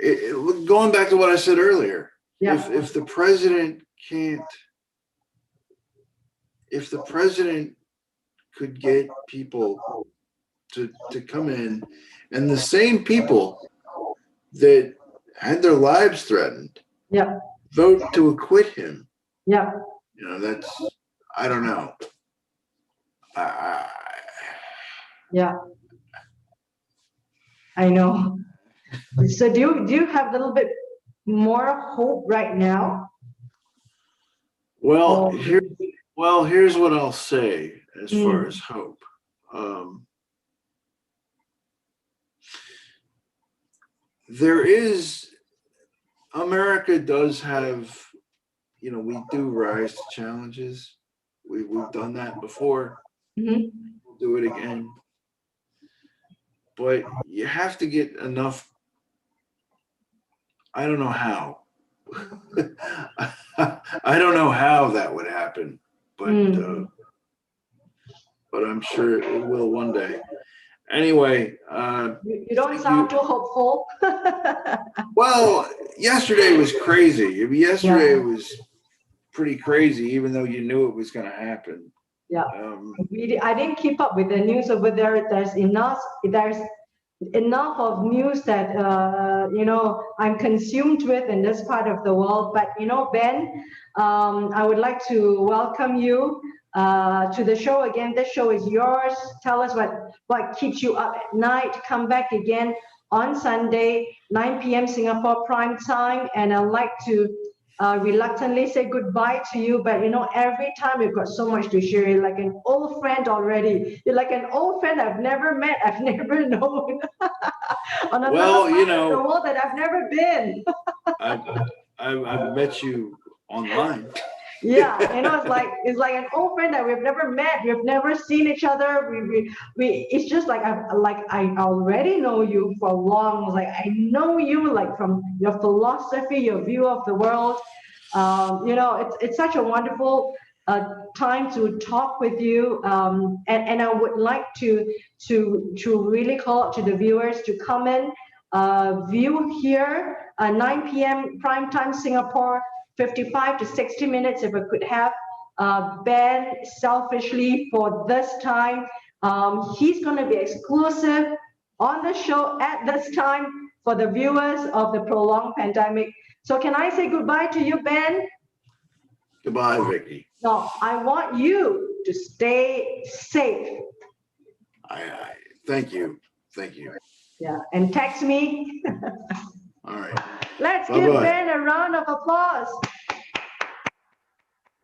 going back to what I said earlier, Yeah. if the president could get people to come in, and the same people that had their lives threatened, Yeah. vote to acquit him. Yeah. You know, that's, I don't know. Yeah. I know. So do you have a little bit more hope right now? Well, here's what I'll say as far as hope. America does have, you know, we do rise to challenges. We've done that before. Mm-hmm. We'll do it again. But you have to get enough. I don't know how. I don't know how that would happen, but I'm sure it will one day. Anyway, you don't sound too hopeful. Well, yesterday was crazy. Yesterday was pretty crazy, even though you knew it was going to happen. Yeah, I didn't keep up with the news over there. There's enough of news that you know, I'm consumed with in this part of the world. But you know, Ben, I would like to welcome you to the show again. This show is yours. Tell us what keeps you up at night. Come back again on Sunday, 9 p.m. Singapore prime time. And I'd like to reluctantly say goodbye to you, but you know, every time we've got so much to share. You're like an old friend already. You're like an old friend I've never met, I've never known. On another part of the world that I've never been. I've met you online. Yeah, you know, it's like an old friend that we've never met, we've never seen each other. We it's just like I already know you for long. Like I know you like from your philosophy, your view of the world. You know, it's such a wonderful time to talk with you. And I would like to really call out to the viewers to come in, view here, 9 p.m. prime time Singapore. 55 to 60 minutes if I could have Ben selfishly for this time. He's going to be exclusive on the show at this time for the viewers of the prolonged pandemic. So can I say goodbye to you, Ben? Goodbye, Vicky. No, I want you to stay safe. I thank you. Thank you. Yeah, and text me. All right. Let's give Ben a round of applause.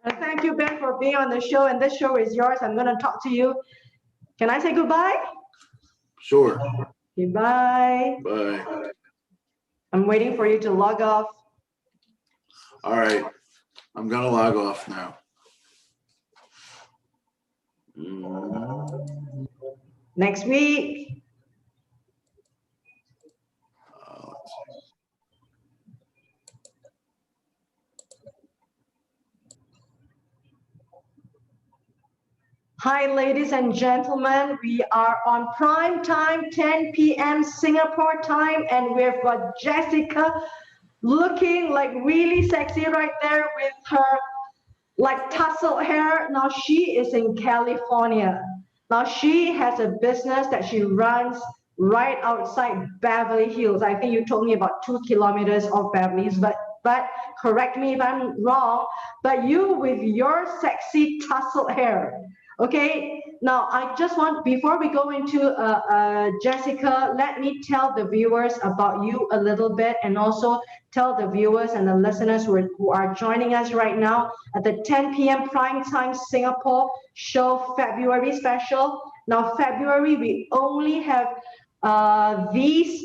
And thank you, Ben, for being on the show. And this show is yours. I'm going to talk to you. Can I say goodbye? Sure. Goodbye. Bye. I'm waiting for you to log off. All right. I'm going to log off now. Next week. Hi, ladies and gentlemen. We are on prime time, 10 p.m. Singapore time, and we've got Jessica looking like really sexy right there with her like tousled hair. Now she is in California. Now she has a business that she runs right outside Beverly Hills. I think you told me about 2 kilometers of Beverly Hills, but correct me if I'm wrong, but you with your sexy tousled hair. Okay, now I just want, before we go into Jessica, let me tell the viewers about you a little bit, and also tell the viewers and the listeners who are joining us right now at the 10 p.m. prime time Singapore show February special. Now February, we only have this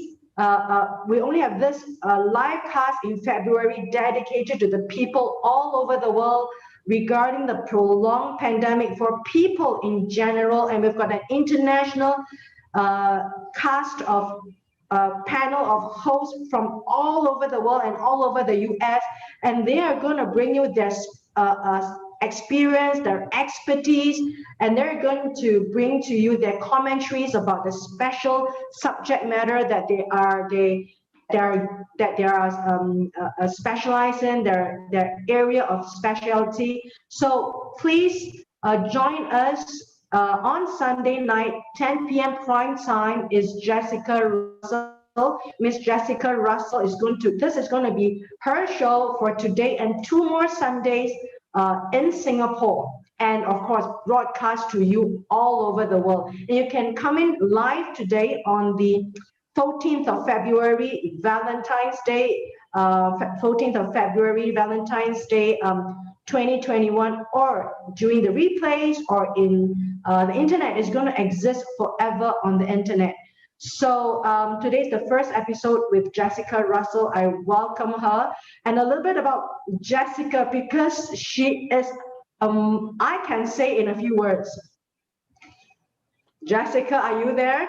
live cast in February dedicated to the people all over the world regarding the prolonged pandemic for people in general. And we've got an international cast of panel of hosts from all over the world and all over the US, and they are going to bring you their experience, their expertise, and they're going to bring to you their commentaries about the special subject matter that they are specialized in, their area of specialty. So please join us on Sunday night, 10 p.m. prime time is Jessica Russell. Miss Jessica Russell is going to be her show for today and 2 more Sundays in Singapore, and of course broadcast to you all over the world. And you can come in live today on the 14th of February, Valentine's Day, 14th of February, Valentine's Day 2021, or during the replays, or in the internet. Is going to exist forever on the internet. So today's the first episode with Jessica Russell. I welcome her, and a little bit about Jessica, because she is, I can say in a few words. Jessica, are you there?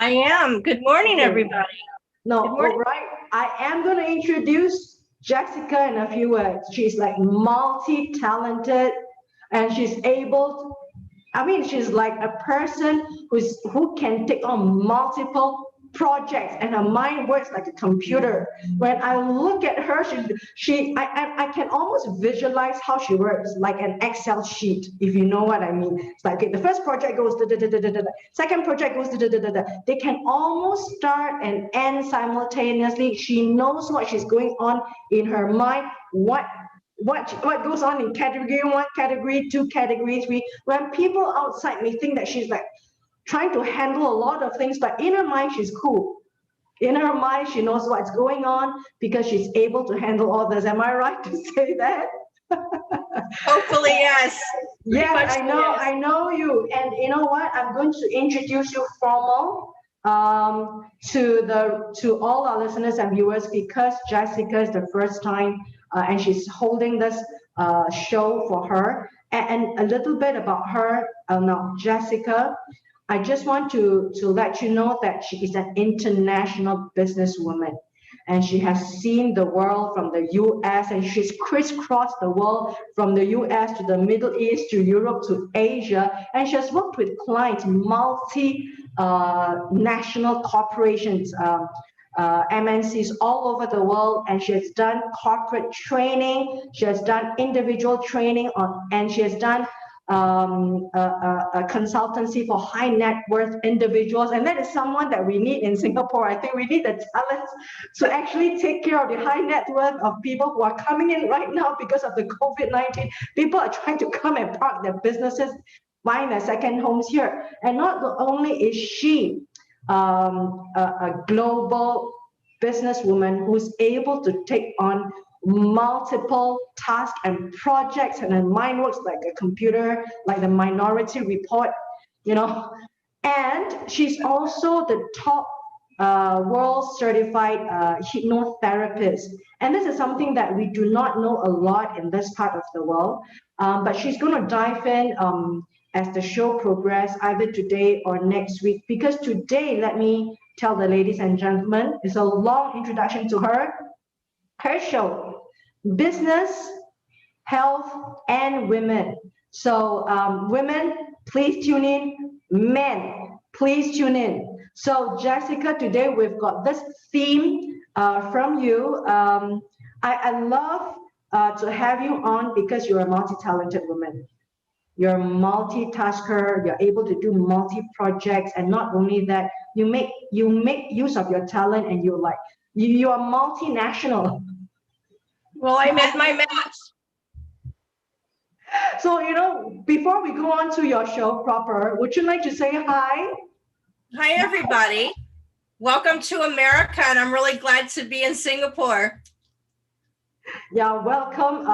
I am. Good morning, everybody. No, all right. I am going to introduce Jessica in a few words. She's like multi-talented, and she's able she's like a person who can take on multiple projects, and her mind works like a computer. When I look at her, I can almost visualize how she works, like an Excel sheet, if you know what I mean. It's like, okay, the first project goes da, da, da, da, da, da. Second project goes da, da, da, da, da. They can almost start and end simultaneously. She knows what she's going on in her mind, what goes on in category 1, category 2, category 3. When people outside may think that she's like trying to handle a lot of things, but in her mind, she's cool. In her mind, she knows what's going on because she's able to handle all this. Am I right to say that? Hopefully, yes. Yeah, I know you. And you know what? I'm going to introduce you formal to all our listeners and viewers, because Jessica is the first time and she's holding this show for her. And a little bit about her. Now, Jessica, I just want to let you know that she is an international businesswoman, and she has seen the world from the US, and she's crisscrossed the world from the US to the Middle East to Europe to Asia, and she has worked with clients, national corporations, MNCs all over the world, and she has done corporate training, she has done individual training and she has done a consultancy for high net worth individuals, and that is someone that we need in Singapore. I think we need the talents to actually take care of the high net worth of people who are coming in right now because of the COVID-19. People are trying to come and park their businesses, buying their second homes here. And not only is she a global businesswoman who's able to take on multiple tasks and projects, and her mind works like a computer, like the Minority Report, and she's also the top world certified hypnotherapist. And this is something that we do not know a lot in this part of the world, but she's going to dive in as the show progresses, either today or next week, because today, let me tell the ladies and gentlemen, it's a long introduction to her show, Business, Health, and Women. So women, please tune in. Men, please tune in. So Jessica, today we've got this theme from you. I love to have you on because you're a multi-talented woman. You're a multitasker, you're able to do multi-projects, and not only that, you make use of your talent, and you are multinational. Well, I met my match. So, before we go on to your show proper, would you like to say hi? Hi, everybody. Welcome to America, and I'm really glad to be in Singapore. Yeah, welcome,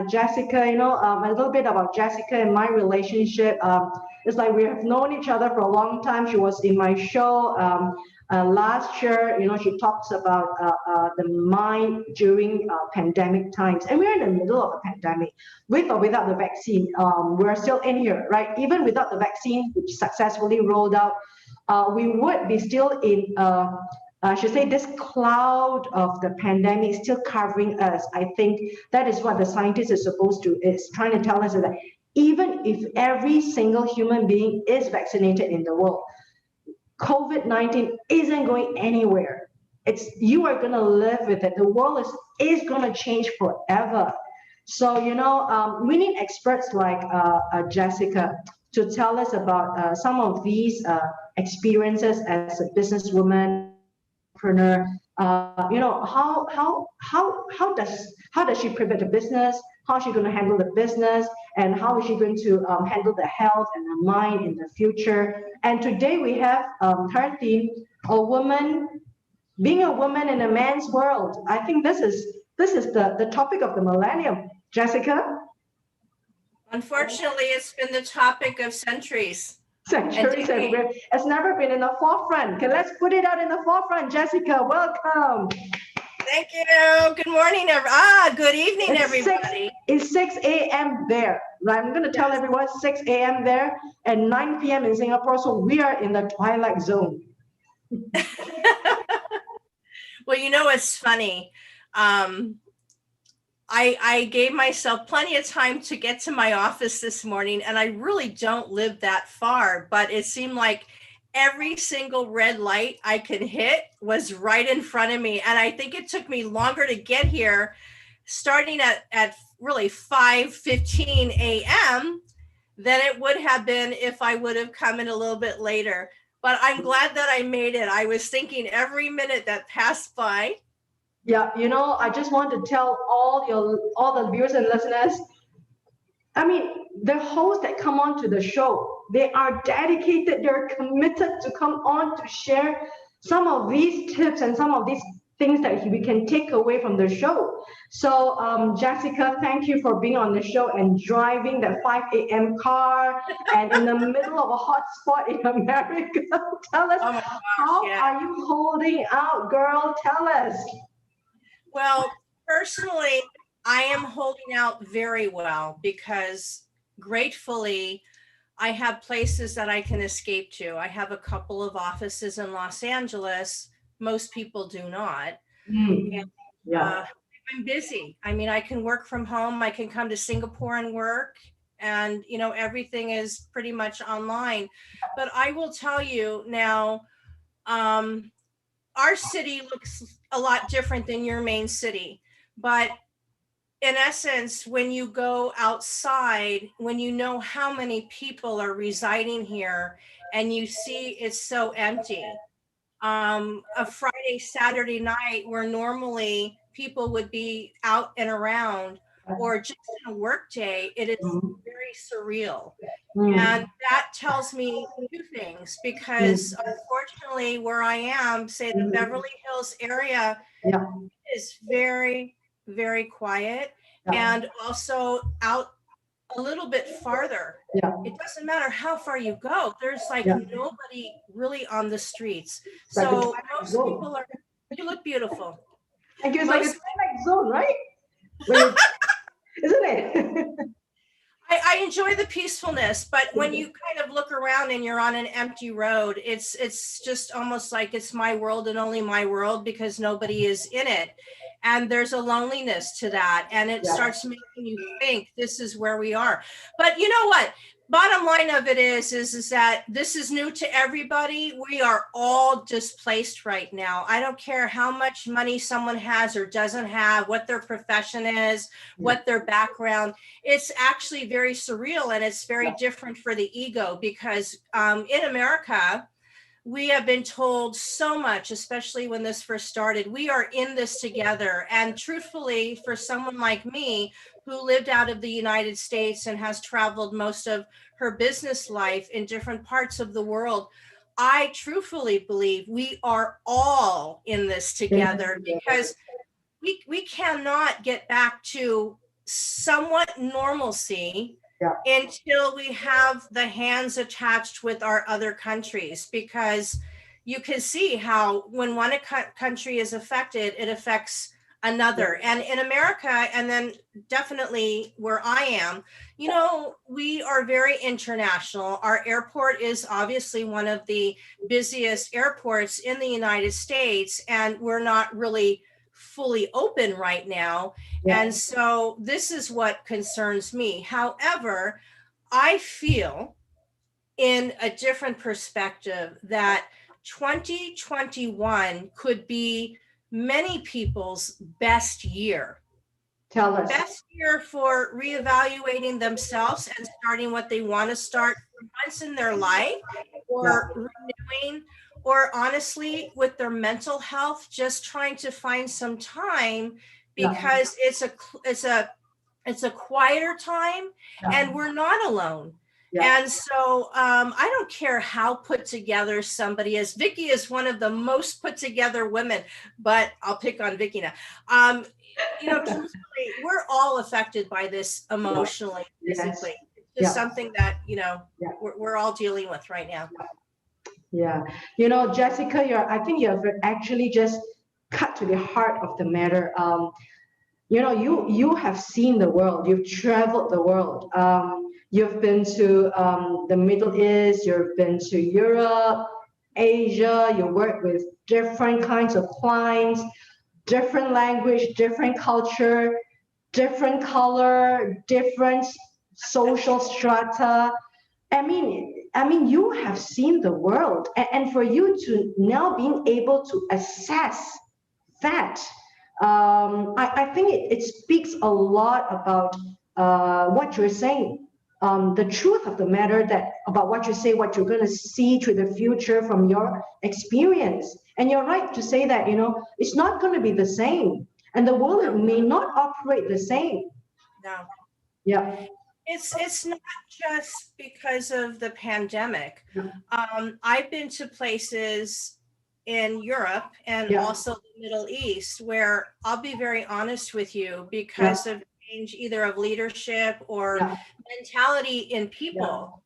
Jessica. A little bit about Jessica and my relationship. It's like we have known each other for a long time. She was in my show last year. She talks about the mind during pandemic times, and we're in the middle of a pandemic, with or without the vaccine. We're still in here, right? Even without the vaccine, which successfully rolled out, we would be still in. I should say this cloud of the pandemic still covering us. I think that is what the scientist is supposed to, is trying to tell us, that even if every single human being is vaccinated in the world, COVID-19 isn't going anywhere. You are going to live with it. The world is going to change forever. So, we need experts like Jessica to tell us about some of these experiences as a businesswoman, entrepreneur. How does she pivot a business? How is she going to handle the business? And how is she going to handle the health and the mind in the future? And today we have her theme, being a woman in a man's world. I think this is the topic of the millennium. Jessica? Unfortunately, it's been the topic of centuries. Centuries, it's never been in the forefront. Okay, let's put it out in the forefront. Jessica, welcome. Thank you. Good morning, good evening, everybody. It's 6 a.m. there, right? I'm going to tell everyone 6 a.m. there and 9 p.m. in Singapore. So we are in the twilight zone. Well, it's funny. I gave myself plenty of time to get to my office this morning, and I really don't live that far, but it seemed like every single red light I could hit was right in front of me. And I think it took me longer to get here, starting at really 5:15 a.m. than it would have been if I would have come in a little bit later. But I'm glad that I made it. I was thinking every minute that passed by. Yeah, I just want to tell all the viewers and listeners, I mean, the hosts that come on to the show, they are dedicated, they're committed to come on to share some of these tips and some of these things that we can take away from the show. So, Jessica, thank you for being on the show and driving that 5 a.m. car and in the middle of a hot spot in America. Tell us, how are you holding out, girl? Tell us. Well, personally, I am holding out very well because gratefully, I have places that I can escape to. I have a couple of offices in Los Angeles. Most people do not. And, I'm busy. I mean, I can work from home. I can come to Singapore and work. And, everything is pretty much online. But I will tell you now, our city looks a lot different than your main city. But in essence, when you go outside, when you know how many people are residing here and you see it's so empty, a Friday, Saturday night where normally people would be out and around, or just in a work day, it is very surreal. And that tells me two things, because unfortunately where I am, say the Beverly Hills area, is very, very quiet, and also out a little bit farther. It doesn't matter how far you go. There's like nobody really on the streets. So most people are, you look beautiful. Thank you. It's like a twilight zone, right? Isn't it? I enjoy the peacefulness, but when you kind of look around and you're on an empty road, it's just almost like it's my world and only my world, because nobody is in it. And there's a loneliness to that. And it starts making you think this is where we are. But you know what? Bottom line of it is that this is new to everybody. We are all displaced right now. I don't care how much money someone has or doesn't have, what their profession is, what their background. It's actually very surreal, and it's very different for the ego, because in America, we have been told so much, especially when this first started, we are in this together. And truthfully, for someone like me, who lived out of the United States and has traveled most of her business life in different parts of the world. I truthfully believe we are all in this together, because we cannot get back to somewhat normalcy until we have the hands attached with our other countries, because you can see how when one country is affected, it affects another. And in America, and then definitely where I am, you know, we are very international. Our airport is obviously one of the busiest airports in the United States, and we're not really fully open right now. And so this is what concerns me. However, I feel in a different perspective that 2021 could be many people's best year. Tell us. Best year for reevaluating themselves and starting what they want to start once in their life, or renewing, or honestly with their mental health, just trying to find some time, because it's a quieter time, and we're not alone. And so I don't care how put together somebody is. Vicky is one of the most put together women, but I'll pick on Vicky now. You know, truthfully, we're all affected by this emotionally, physically. It's just something that, you know, we're all dealing with right now. Yeah. You know, Jessica, I think you've actually just cut to the heart of the matter. You know, you have seen the world, you've traveled the world. You've been to the Middle East, you've been to Europe, Asia, you work with different kinds of clients, different language, different culture, different color, different social strata. I mean, you have seen the world, and for you to now being able to assess that, I think it speaks a lot about what you're saying. The truth of the matter that about what you say, what you're going to see to the future from your experience. And you're right to say that, you know, it's not going to be the same, and the world may not operate the same. No. Yeah. It's not just because of the pandemic. I've been to places in Europe and also the Middle East where, I'll be very honest with you, because of change either of leadership or mentality in people,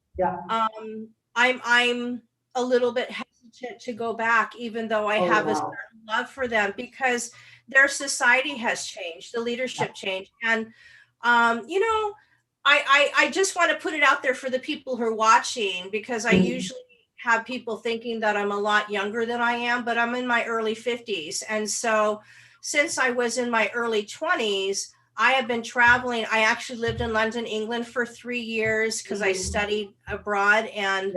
I'm a little bit hesitant to go back, even though I have a certain love for them, because their society has changed, the leadership changed. And you know, I just want to put it out there for the people who are watching, because I usually have people thinking that I'm a lot younger than I am, but I'm in my early 50s. And so since I was in my early 20s, I have been traveling. I actually lived in London, England for 3 years because I studied abroad, and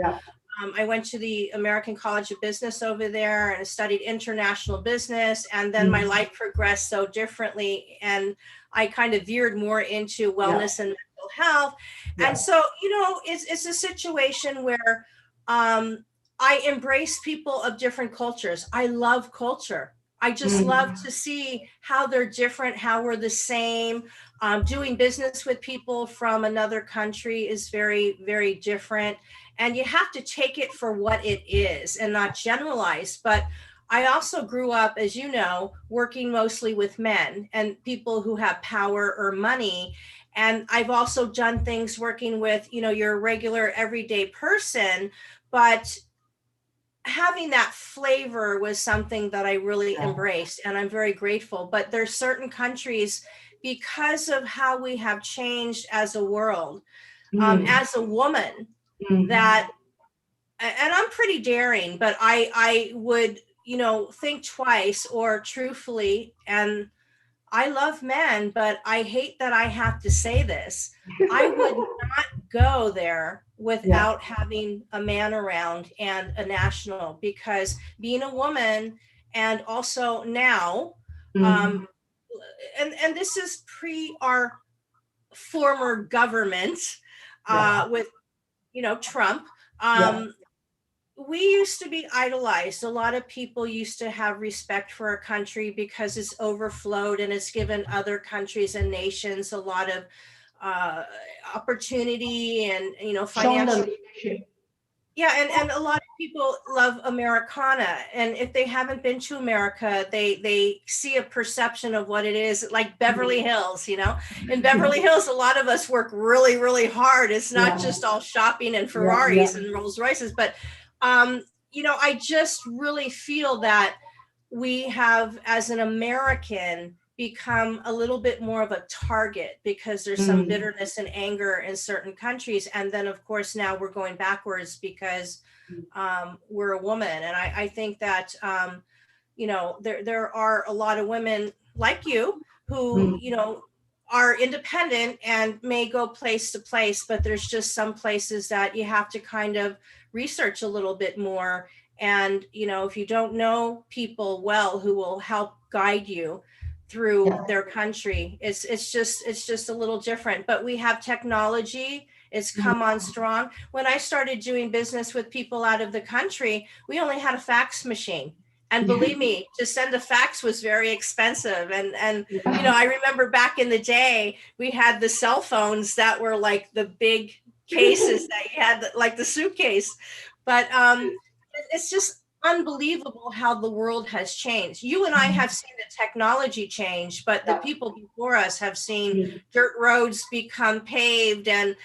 I went to the American College of Business over there and studied international business. And then my life progressed so differently, and I kind of veered more into wellness and mental health. And so, you know, it's a situation where I embrace people of different cultures. I love culture. I just love to see how they're different, how we're the same. Doing business with people from another country is very, very different. And you have to take it for what it is and not generalize. But I also grew up, as you know, working mostly with men and people who have power or money. And I've also done things working with, you know, your regular everyday person. But having that flavor was something that I really embraced, and I'm very grateful. But there's certain countries, because of how we have changed as a world, as a woman, that, and I'm pretty daring, but I would, you know, think twice, or truthfully, and I love men, but I hate that I have to say this. I would not go there without having a man around and a national, because being a woman, and also now, and this is pre our former government with, you know, Trump, we used to be idolized. A lot of people used to have respect for our country because it's overflowed and it's given other countries and nations a lot of opportunity and, financial. Yeah, and a lot of people love Americana, and if they haven't been to America, they see a perception of what it is, like Beverly Hills. In Beverly Hills, a lot of us work really, really hard. It's not just all shopping and Ferraris and Rolls Royces, but I just really feel that we have, as an American, become a little bit more of a target because there's some bitterness and anger in certain countries. And then, of course, now we're going backwards because we're a woman. And I think that, there are a lot of women like you who, are independent and may go place to place, but there's just some places that you have to kind of research a little bit more. And, if you don't know people well who will help guide you through their country, it's just a little different. But we have technology. It's come on strong. When I started doing business with people out of the country, we only had a fax machine. And believe me, to send a fax was very expensive. And I remember back in the day, we had the cell phones that were like the big cases that you had, like the suitcase. But it's just unbelievable how the world has changed. You and I have seen the technology change, but the people before us have seen dirt roads become paved and,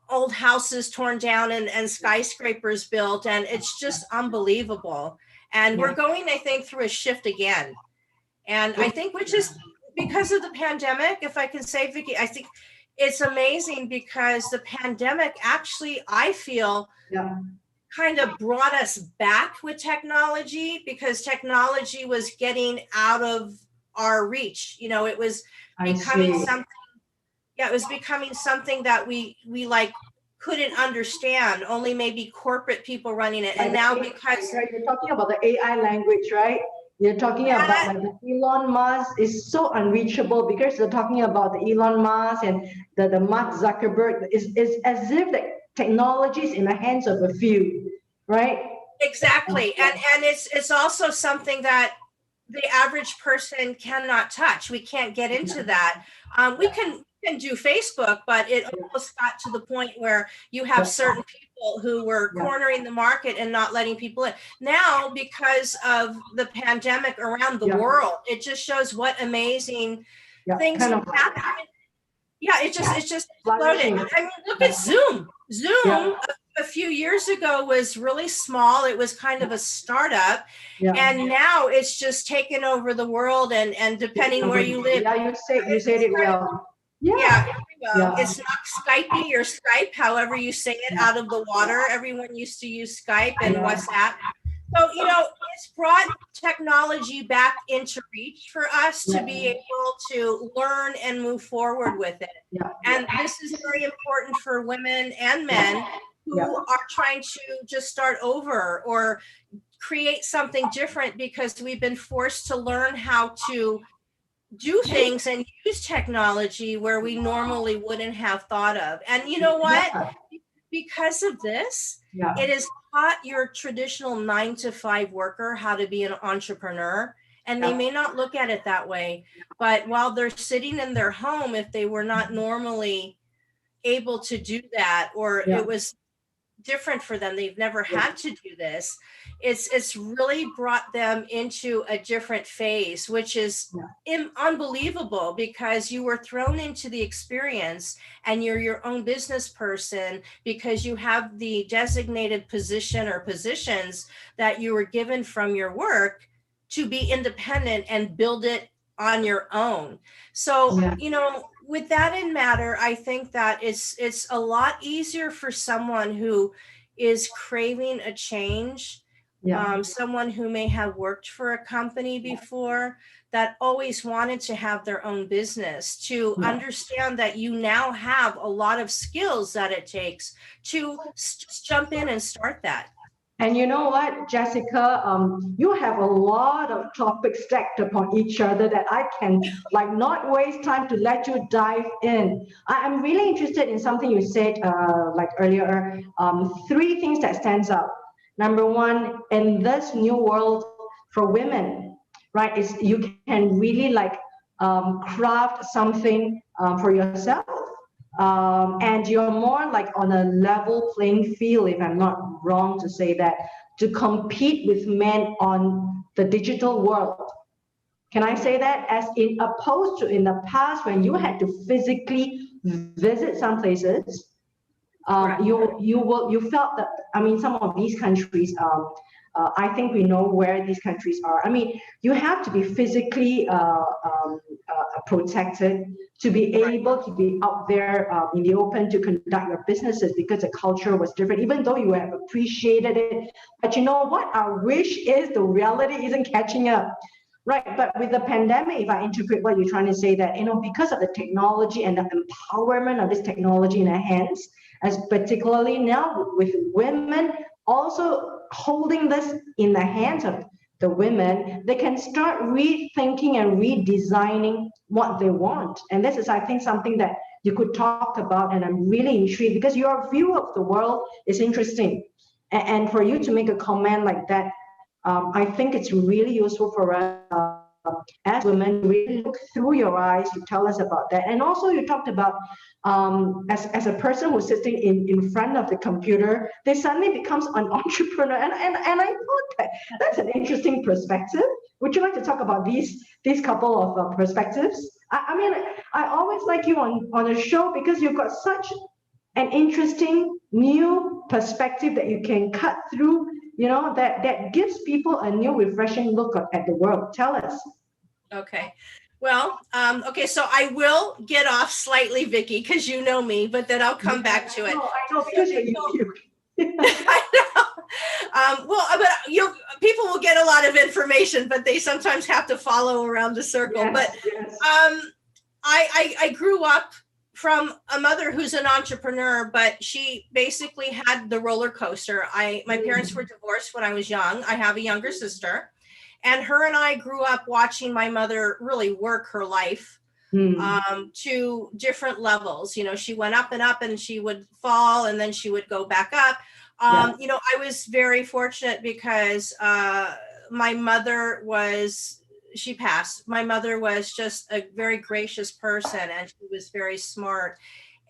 old houses torn down and skyscrapers built. And it's just unbelievable. And we're going, I think, through a shift again. And I think, which is because of the pandemic, if I can say, Vicki, I think it's amazing because the pandemic actually, I feel, kind of brought us back with technology because technology was getting out of our reach. It was becoming something. Yeah, it was becoming something that we like couldn't understand. Only maybe corporate people running it. And now because you're talking about the AI language, right? You're talking about like the Elon Musk is so unreachable because they're talking about the Elon Musk and the Mark Zuckerberg. Is as if the technology is in the hands of a few, right? Exactly. And it's also something that the average person cannot touch. We can't get into that. We can do Facebook, but it almost got to the point where you have certain people who were cornering the market and not letting people in. Now, because of the pandemic around the world, it just shows what amazing things have happened. Yeah, it's just exploded. I mean, look at Zoom. Zoom a few years ago was really small. It was kind of a startup, and now it's just taken over the world. And depending where you live, you said it well. It's not Skype or Skype, however you say it, out of the water. Everyone used to use Skype and WhatsApp. So, it's brought technology back into reach for us to be able to learn and move forward with it. And this is very important for women and men who are trying to just start over or create something different because we've been forced to learn how to do things and use technology where we normally wouldn't have thought of. And you know what? Because of this, it has taught your traditional 9-to-5 worker how to be an entrepreneur. And they may not look at it that way, but while they're sitting in their home, if they were not normally able to do that, or it was different for them, they've never had to do this, it's really brought them into a different phase, which is unbelievable because you were thrown into the experience and you're your own business person because you have the designated position or positions that you were given from your work to be independent and build it on your own. So, with that in matter, I think that it's a lot easier for someone who is craving a change, someone who may have worked for a company before that always wanted to have their own business, to understand that you now have a lot of skills that it takes to just jump in and start that. And you know what, Jessica, you have a lot of topics stacked upon each other that I can not waste time to let you dive in. I'm really interested in something you said like earlier, 3 things that stands out. Number one, in this new world for women, right, is you can really like craft something for yourself. And you're more like on a level playing field, if I'm not wrong to say that, to compete with men on the digital world. Can I say that? As in opposed to in the past when you had to physically visit some places, you felt that, I mean, some of these countries, I think we know where these countries are. I mean, you have to be physically protected to be able to be out there in the open to conduct your businesses, because the culture was different, even though you have appreciated it. But you know what? Our wish is the reality isn't catching up. Right, but with the pandemic, if I interpret what you're trying to say, that, you know, because of the technology and the empowerment of this technology in our hands, as particularly now with women also holding this in the hands of the women, they can start rethinking and redesigning what they want. And this is, I think, something that you could talk about, and I'm really intrigued because your view of the world is interesting. And for you to make a comment like that, I think it's really useful for us as women to really look through your eyes to tell us about that. And also you talked about as a person who's sitting in front of the computer, they suddenly becomes an entrepreneur. And I thought that's an interesting perspective. Would you like to talk about these couple of perspectives? I mean, I always like you on a show because you've got such an interesting new perspective that you can cut through, you know, that gives people a new refreshing look at the world. Tell us. Okay. Well, okay, so I will get off slightly, Vicky, because you know me, but then I'll come back to it. I know because you're you. I know. Well, but people will get a lot of information, but they sometimes have to follow around the circle. Yes, but yes. I grew up from a mother who's an entrepreneur, but she basically had the roller coaster. My parents were divorced when I was young. I have a younger sister, and her and I grew up watching my mother really work her life to different levels. You know, she went up and she would fall and then she would go back up. You know, I was very fortunate because my mother she passed. My mother was just a very gracious person, and she was very smart,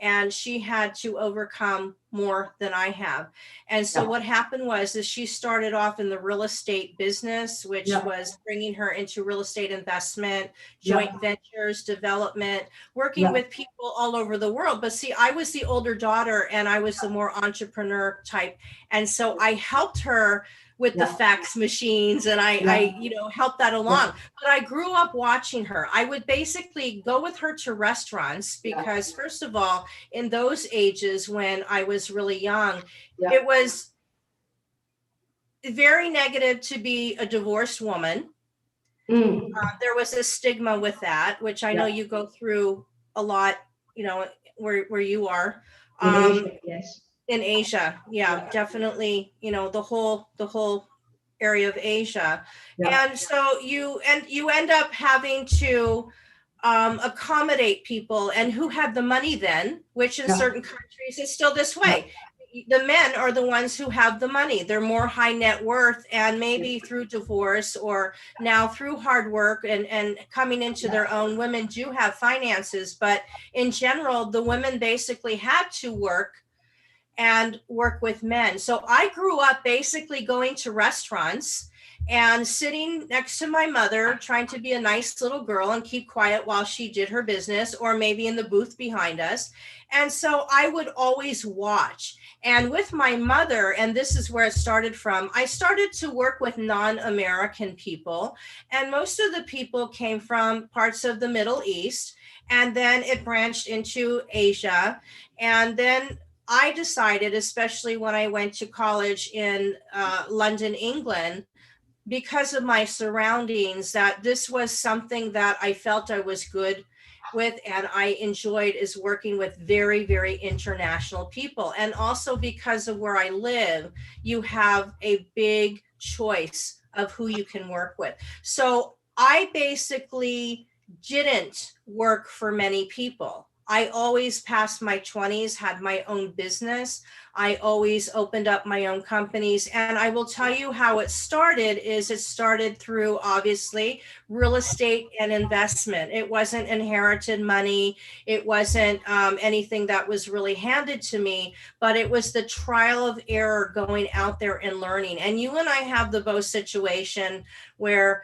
and she had to overcome more than I have. And so what happened was she started off in the real estate business, which was bringing her into real estate investment, joint ventures, development, working with people all over the world. But see, I was the older daughter and I was the more entrepreneur type. And so I helped her with the fax machines, and I you know, helped that along. But I grew up watching her. I would basically go with her to restaurants because first of all, in those ages when I was really young, it was very negative to be a divorced woman. There was a stigma with that, which I know you go through a lot, you know, where you are. In Asia, yes. In Asia, definitely, you know, the whole area of Asia. And so you end up having to accommodate people and who had the money then, which in certain countries is still this way. The men are the ones who have the money. They're more high net worth, and maybe through divorce or now through hard work and coming into their own, women do have finances. But in general, the women basically had to work with men. So I grew up basically going to restaurants and sitting next to my mother, trying to be a nice little girl and keep quiet while she did her business, or maybe in the booth behind us. And so I would always watch. And with my mother, and this is where it started from, I started to work with non-American people. And most of the people came from parts of the Middle East. And then it branched into Asia. And then I decided, especially when I went to college in London, England, because of my surroundings, that this was something that I felt I was good with and I enjoyed, is working with very, very international people. And also because of where I live, you have a big choice of who you can work with. So I basically didn't work for many people. I always past my 20s had my own business. I always opened up my own companies. And I will tell you how it started is it started through obviously real estate and investment. It wasn't inherited money. It wasn't anything that was really handed to me, but it was the trial of error going out there and learning. And you and I have the both situation where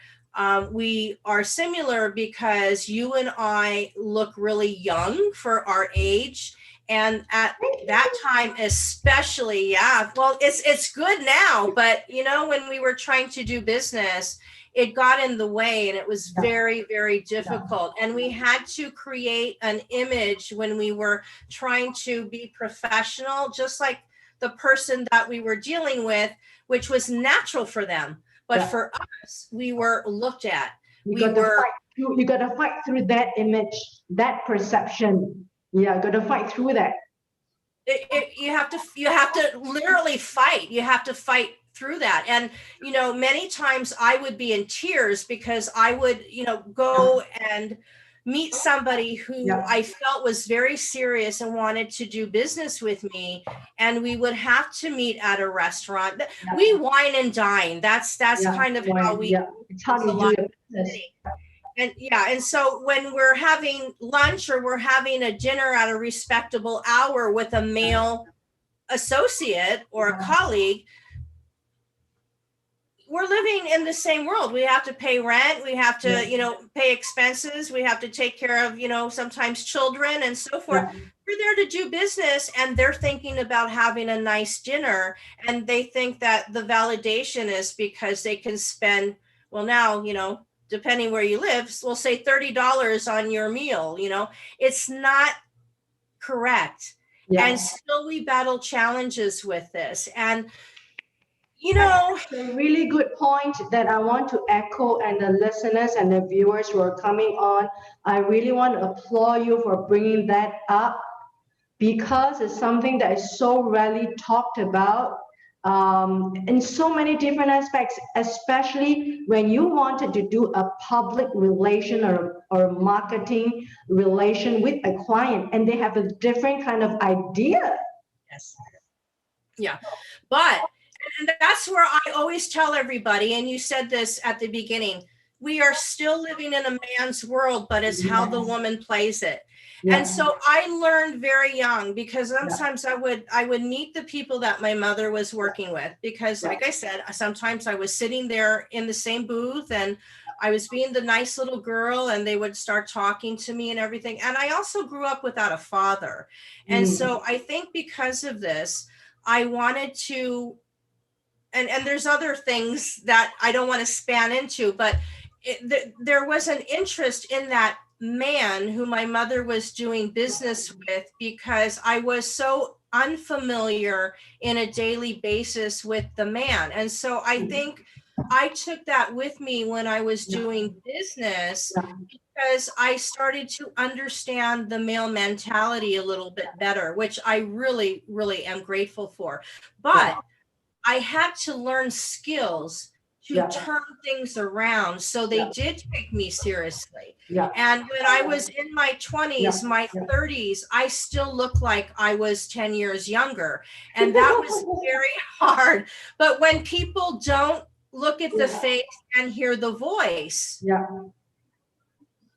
we are similar because you and I look really young for our age. And at that time, especially, yeah, well, it's good now, but you know, when we were trying to do business, it got in the way and it was very, very difficult. And we had to create an image when we were trying to be professional, just like the person that we were dealing with, which was natural for them. But for us, we were looked at. You got to fight through that image, that perception. Yeah, got to fight through that. You have to literally fight. You have to fight through that. And, you know, many times I would be in tears because I would, you know, go and meet somebody who I felt was very serious and wanted to do business with me. And we would have to meet at a restaurant. We wine and dine. That's kind of how we, it's how you do business. And so when we're having lunch or we're having a dinner at a respectable hour with a male associate or a colleague, we're living in the same world. We have to pay rent. We have to, you know, pay expenses. We have to take care of, you know, sometimes children and so forth. We're there to do business and they're thinking about having a nice dinner. And they think that the validation is because they can spend, well, now, you know, depending where you live, we'll say $30 on your meal, you know, it's not correct. And still we battle challenges with this. And you know, a really good point that I want to echo, and the listeners and the viewers who are coming on, I really want to applaud you for bringing that up because it's something that is so rarely talked about in so many different aspects, especially when you wanted to do a public relation or marketing relation with a client and they have a different kind of idea. Yes. Yeah. But and that's where I always tell everybody, and you said this at the beginning, we are still living in a man's world, but it's how the woman plays it. And so I learned very young because sometimes I would meet the people that my mother was working with because like I said, sometimes I was sitting there in the same booth and I was being the nice little girl and they would start talking to me and everything. And I also grew up without a father. And so I think because of this, I wanted to and there's other things that I don't want to span into, but there was an interest in that man who my mother was doing business with because I was so unfamiliar in a daily basis with the man. And so I think I took that with me when I was doing business because I started to understand the male mentality a little bit better, which I really, really am grateful for. But I had to learn skills to turn things around. So they did take me seriously. And when I was in my 20s, my 30s, I still looked like I was 10 years younger. And that was very hard. But when people don't look at the face and hear the voice,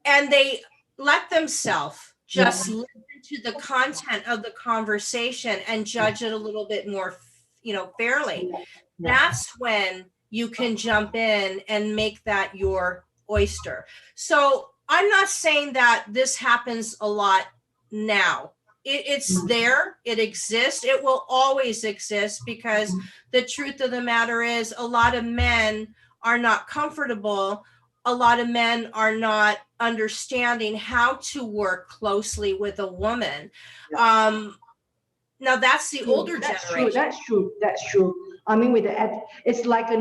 and they let themselves just listen to the content of the conversation and judge it a little bit more, you know, fairly, that's when you can jump in and make that your oyster. So I'm not saying that this happens a lot now. It's there, it exists, it will always exist because the truth of the matter is a lot of men are not comfortable. A lot of men are not understanding how to work closely with a woman. Now that's the older generation. That's true. I mean, it's like we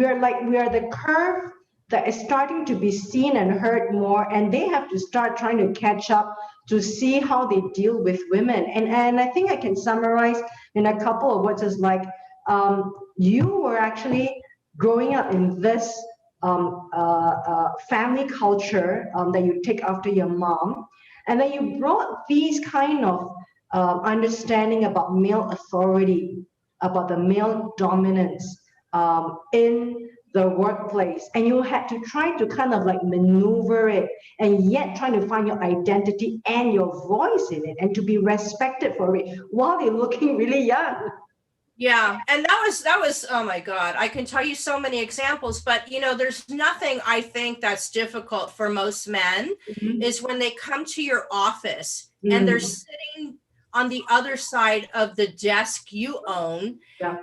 are the curve that is starting to be seen and heard more, and they have to start trying to catch up to see how they deal with women. And I think I can summarize in a couple of words as like, you were actually growing up in this family culture that you take after your mom, and then you brought these kind of understanding about male authority, about the male dominance in the workplace, and you had to try to kind of like maneuver it, and yet trying to find your identity and your voice in it, and to be respected for it while you're looking really young. Yeah, and that was oh my God, I can tell you so many examples, but you know, there's nothing I think that's difficult for most men is when they come to your office and they're sitting on the other side of the desk you own,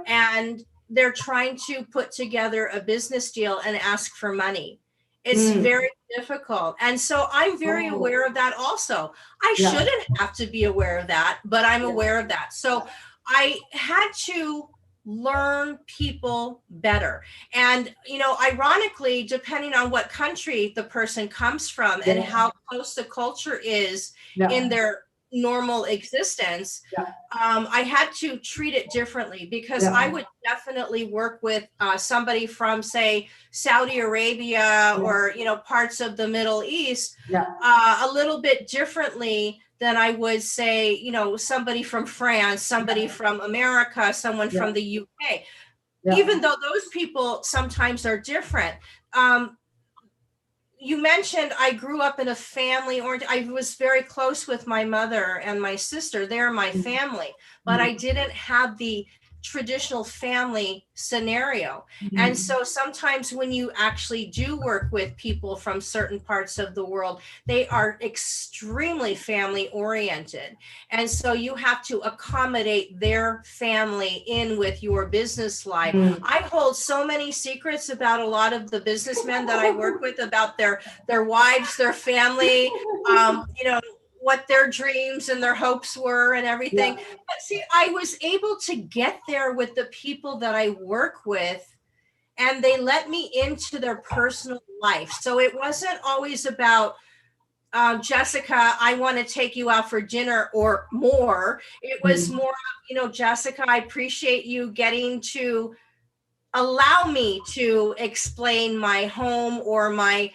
and they're trying to put together a business deal and ask for money. It's very difficult. And so I'm very aware of that also. I shouldn't have to be aware of that, but I'm aware of that. So I had to learn people better. And, you know, ironically, depending on what country the person comes from and how close the culture is in their normal existence, I had to treat it differently, because I would definitely work with somebody from, say, Saudi Arabia or, you know, parts of the Middle East a little bit differently than I would say, you know, somebody from France, somebody from America, someone from the UK, even though those people sometimes are different. You mentioned I grew up in a family, or I was very close with my mother and my sister. They're my family, but I didn't have the traditional family scenario. And so sometimes when you actually do work with people from certain parts of the world, they are extremely family oriented. And so you have to accommodate their family in with your business life. I hold so many secrets about a lot of the businessmen that I work with, about their wives, their family, you know, what their dreams and their hopes were and everything. But see, I was able to get there with the people that I work with, and they let me into their personal life. So it wasn't always about, Jessica, I want to take you out for dinner or more. It was more, you know, Jessica, I appreciate you getting to allow me to explain my home or my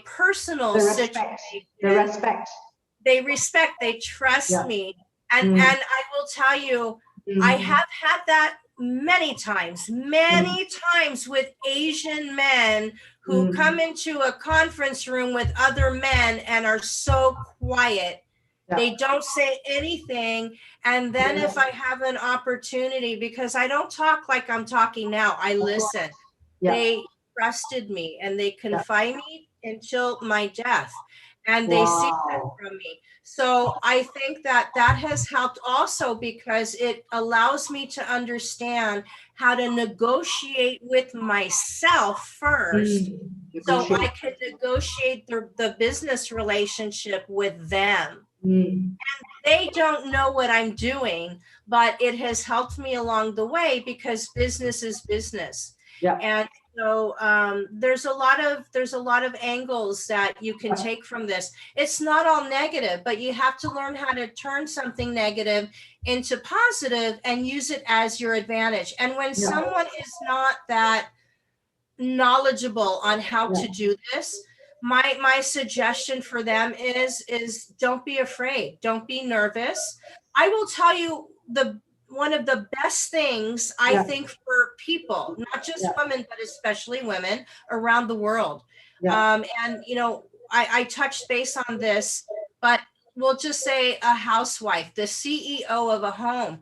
personal situation. The respect. They respect, they trust me. And I will tell you, I have had that many times with Asian men who come into a conference room with other men and are so quiet. They don't say anything. And then if I have an opportunity, because I don't talk like I'm talking now, I listen. They trusted me and they confide me until my death. And they see that from me. So I think that has helped also, because it allows me to understand how to negotiate with myself first, so I can negotiate the business relationship with them. And they don't know what I'm doing, but it has helped me along the way, because business is business. And so there's a lot of angles that you can take from this. It's not all negative, but you have to learn how to turn something negative into positive and use it as your advantage. And when someone is not that knowledgeable on how to do this, my suggestion for them is don't be afraid, don't be nervous. I will tell you, one of the best things I think for people, not just women, but especially women around the world. And you know, I touched base on this, but we'll just say a housewife, the CEO of a home.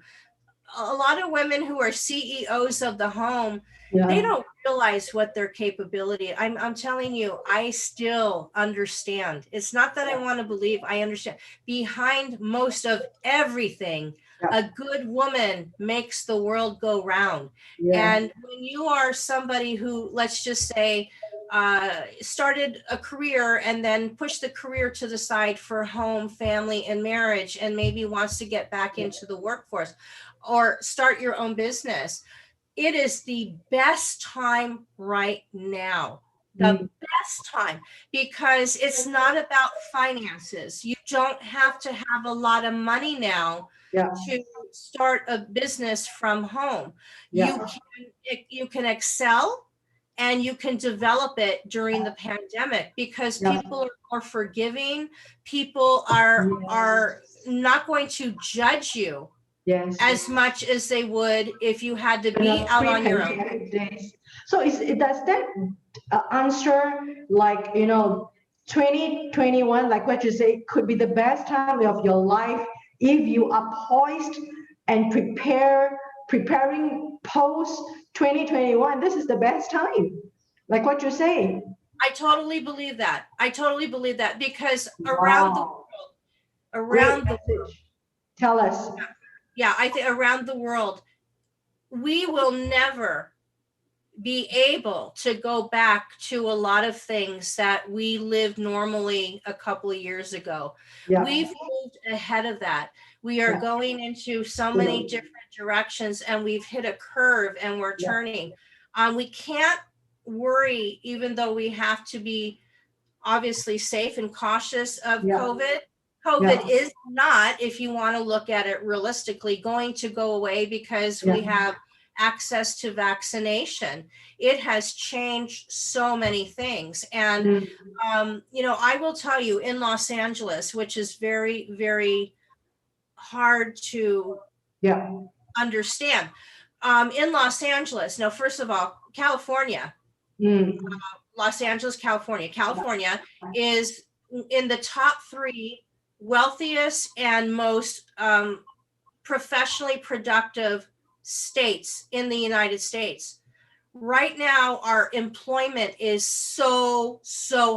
A lot of women who are CEOs of the home, they don't realize what their capability. I'm telling you, I still understand. It's not that I want to believe, I understand. Behind most of everything, a good woman makes the world go round. And when you are somebody who, let's just say, started a career and then pushed the career to the side for home, family, and marriage, and maybe wants to get back into the workforce or start your own business, it is the best time right now. The best time, because it's not about finances. You don't have to have a lot of money now to start a business from home. You can excel, and you can develop it during the pandemic because people are more forgiving. People are not going to judge you as much as they would if you had to be out on your own. Days. So does that answer, like, 2021, like what you say, could be the best time of your life if you are poised and preparing post 2021. This is the best time, like what you say. I totally believe that. Because around the world, tell us. Yeah, I think around the world, we will never be able to go back to a lot of things that we lived normally a couple of years ago. We've moved ahead of that. We are going into so many different directions, and we've hit a curve and we're turning. We can't worry, even though we have to be obviously safe and cautious of COVID. COVID is not, if you want to look at it realistically, going to go away because we have access to vaccination. It has changed so many things. And, I will tell you, in Los Angeles, which is very, very hard to understand. In Los Angeles, now, first of all, California, Los Angeles, California. California is in the top 3 wealthiest and most professionally productive states in the United States. Right now, our employment is so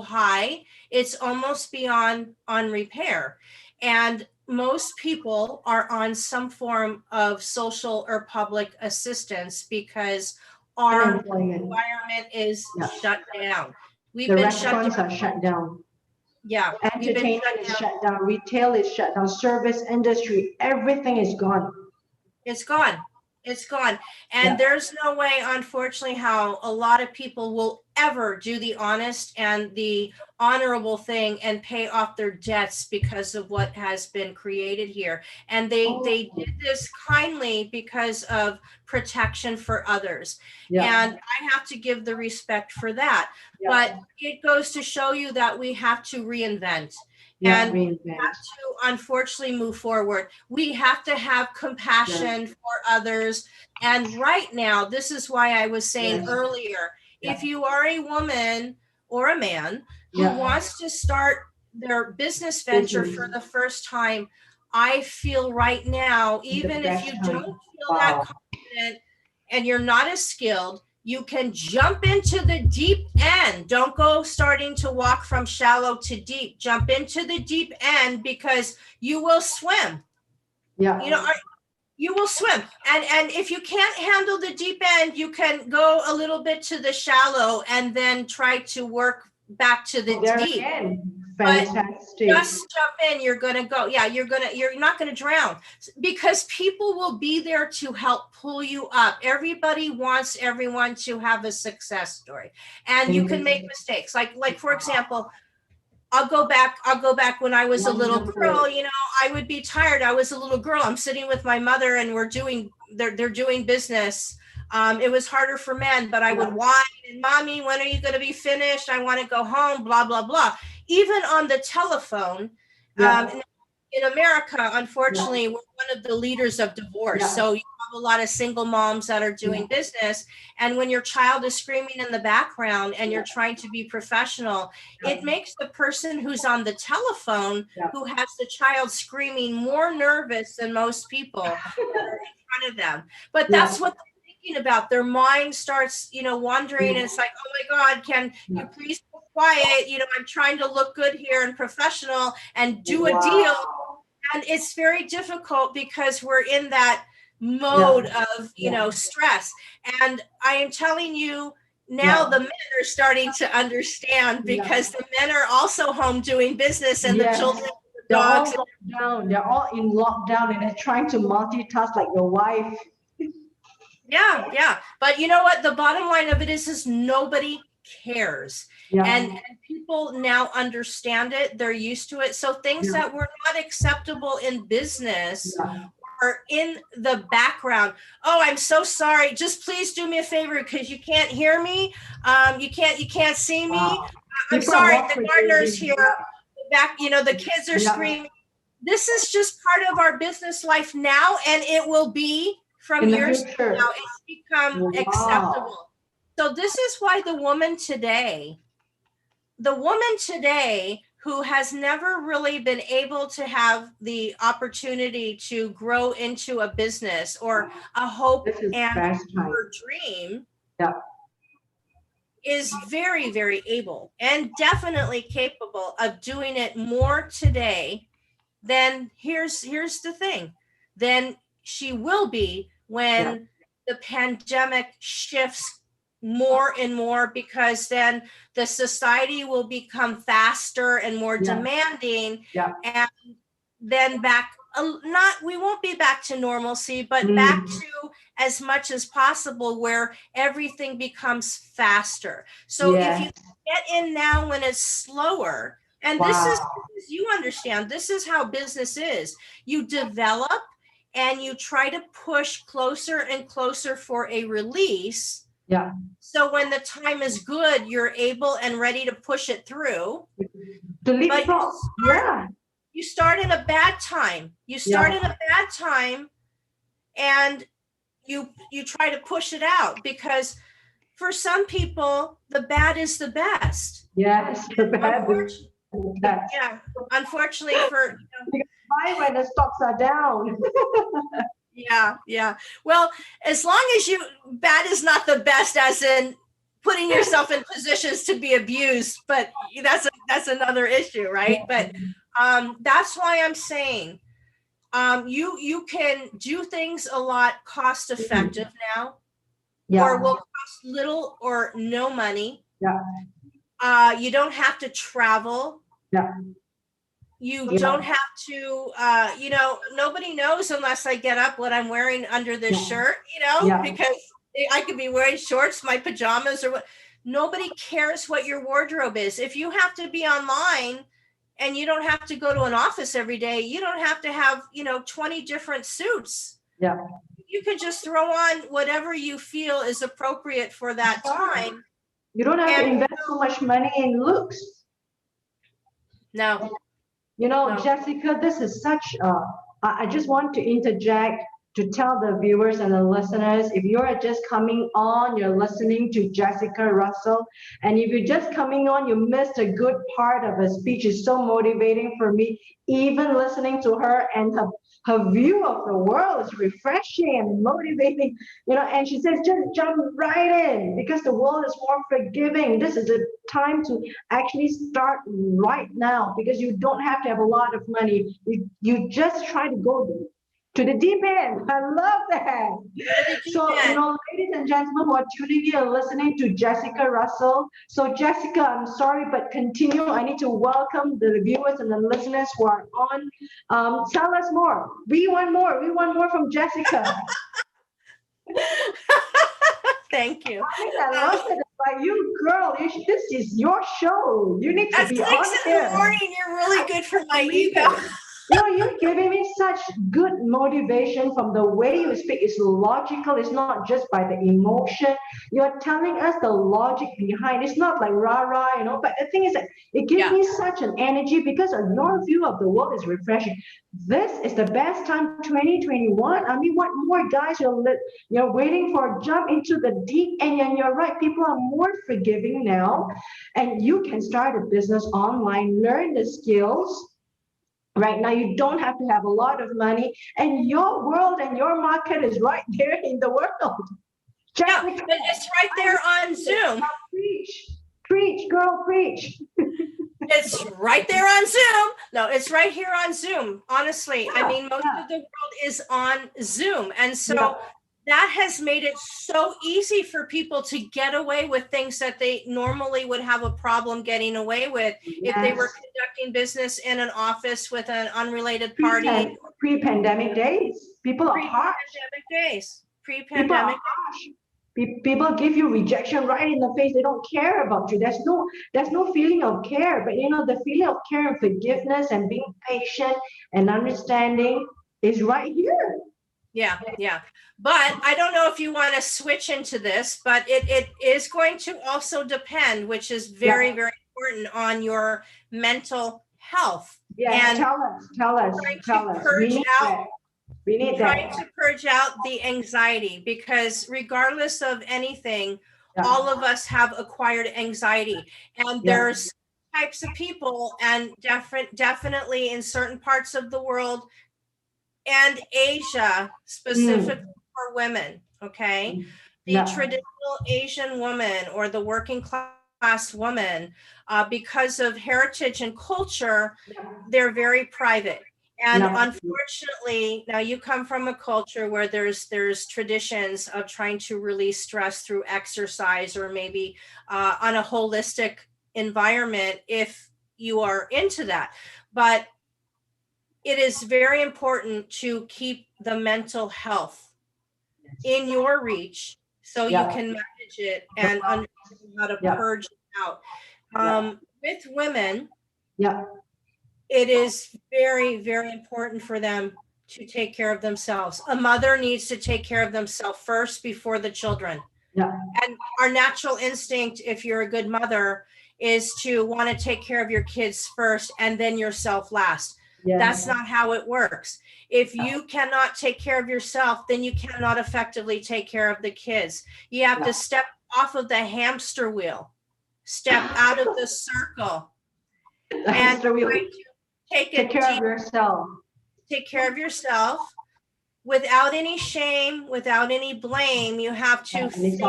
high, it's almost beyond on repair. And most people are on some form of social or public assistance because our environment is shut down. The restaurants are shut down. Yeah. Entertainment is shut down. Retail is shut down. Service industry, everything is gone. It's gone. And there's no way, unfortunately, how a lot of people will ever do the honest and the honorable thing and pay off their debts because of what has been created here. And they did this kindly because of protection for others. And I have to give the respect for that. But it goes to show you that we have to reinvent. And we have to, unfortunately, move forward. We have to have compassion for others. And right now, this is why I was saying earlier, if you are a woman or a man who wants to start their business venture for the first time, I feel right now, even if you don't feel that confident and you're not as skilled, you can jump into the deep end. Don't go starting to walk from shallow to deep. Jump into the deep end because you will swim. You will swim. And if you can't handle the deep end, you can go a little bit to the shallow and then try to work back to the deep. Fantastic. But just jump in, you're going to go. You're not going to drown because people will be there to help pull you up. Everybody wants everyone to have a success story, and you can make mistakes. Like for example, I'll go back when I was a little girl, I would be tired. I was a little girl. I'm sitting with my mother and they're doing business. It was harder for men, but I would whine and, Mommy, when are you going to be finished? I want to go home, blah, blah, blah. Even on the telephone, in America, unfortunately, we're one of the leaders of divorce. So you have a lot of single moms that are doing business. And when your child is screaming in the background and you're trying to be professional, it makes the person who's on the telephone who has the child screaming more nervous than most people that are in front of them. But that's what they're thinking about. Their mind starts, wandering, and it's like, oh my God, can you please be quiet? I'm trying to look good here and professional and do a deal. And it's very difficult because we're in that mode of, stress. And I am telling you now, the men are starting to understand because the men are also home doing business, and the children, the dogs. They're all in lockdown and they're trying to multitask like your wife. Yeah. But you know what? The bottom line of it is nobody cares. And people now understand it. They're used to it. So things that were not acceptable in business are in the background. Oh, I'm so sorry. Just please do me a favor because you can't hear me. You can't see me. Wow. I'm People are sorry. more The gardener's forgiving. here. Back, the kids are screaming. This is just part of our business life now, and it will be from In the years future. now. It's become acceptable. So this is why the woman today who has never really been able to have the opportunity to grow into a business or a hope and her dream is very, very able and definitely capable of doing it more today than here's the thing, then she will be when the pandemic shifts more and more, because then the society will become faster and more demanding, and then we won't be back to normalcy, but back to as much as possible where everything becomes faster. So if you get in now when it's slower, and this is, you understand, this is how business is. You develop and you try to push closer and closer for a release. So when the time is good, you're able and ready to push it through. But you start in a bad time. You start in a bad time and you try to push it out, because for some people, the bad is the best. Yes, the bad is the best. Yeah, unfortunately for... Why when the stocks are down? Yeah. Well, as long as bad is not the best, as in putting yourself in positions to be abused, but that's another issue, right? But that's why I'm saying you can do things a lot cost effective now, or will cost little or no money. You don't have to travel. You don't have to, nobody knows unless I get up what I'm wearing under this shirt, because I could be wearing shorts, my pajamas, or what. Nobody cares what your wardrobe is. If you have to be online and you don't have to go to an office every day, you don't have to have, 20 different suits. You can just throw on whatever you feel is appropriate for that time. You don't have to invest so much money in looks. No. Jessica, this is such I just want to interject to tell the viewers and the listeners, if you're just coming on, you're listening to Jessica Russell, and if you're just coming on, you missed a good part of her speech. It's so motivating for me, even listening to her, and her view of the world is refreshing and motivating, and she says, just jump right in, because the world is more forgiving. This is a time to actually start right now, because you don't have to have a lot of money. You just try to go to the deep end. I love that. So, ladies and gentlemen who are tuning in and listening to Jessica Russell. So, Jessica, I'm sorry, but continue. I need to welcome the viewers and the listeners who are on. Tell us more. We want more. We want more from Jessica. Thank you. I love it. Like, you girl, this is your show. You need to be on here. At 6 in the morning, you're really good for my ego. You're giving me such good motivation from the way you speak. It's logical. It's not just by the emotion. You're telling us the logic behind. It's not like rah-rah, but the thing is that it gives me such an energy, because your view of the world is refreshing. This is the best time, 2021. I mean, what more guys you're waiting for? Jump into the deep end. And you're right, people are more forgiving now, and you can start a business online, learn the skills. Right now, you don't have to have a lot of money, and your world and your market is right there in the world. But it's right there on Zoom. Preach, girl, preach. It's right there on Zoom. No, it's right here on Zoom. Honestly, I mean, most of the world is on Zoom, and so that has made it so easy for people to get away with things that they normally would have a problem getting away with if they were conducting business in an office with an unrelated party. Pre-pandemic days. People are harsh. Pre-pandemic days. People give you rejection right in the face. They don't care about you. There's no feeling of care. But the feeling of care and forgiveness and being patient and understanding is right here. Yeah, yeah. But I don't know if you want to switch into this, but it is going to also depend, which is very, very important, on your mental health. Yes, And tell us. We need trying that. to purge out the anxiety, because regardless of anything, Yeah. all of us have acquired anxiety. And Yeah. there's types of people, and definitely in certain parts of the world and Asia, specifically for women, okay? The Yeah. traditional Asian woman or the working class woman, because of heritage and culture, they're very private. And unfortunately, now you come from a culture where there's traditions of trying to release stress through exercise, or maybe on a holistic environment if you are into that. But it is very important to keep the mental health in your reach, so you can manage it and understand how to purge it out. With women, it is very, very important for them to take care of themselves. A mother needs to take care of themselves first before the children. And our natural instinct, if you're a good mother, is to want to take care of your kids first and then yourself last. That's not how it works. If you cannot take care of yourself, then you cannot effectively take care of the kids. You have to step off of the hamster wheel, step out of the circle, and take care of yourself. Take care of yourself without any shame, without any blame. You have to think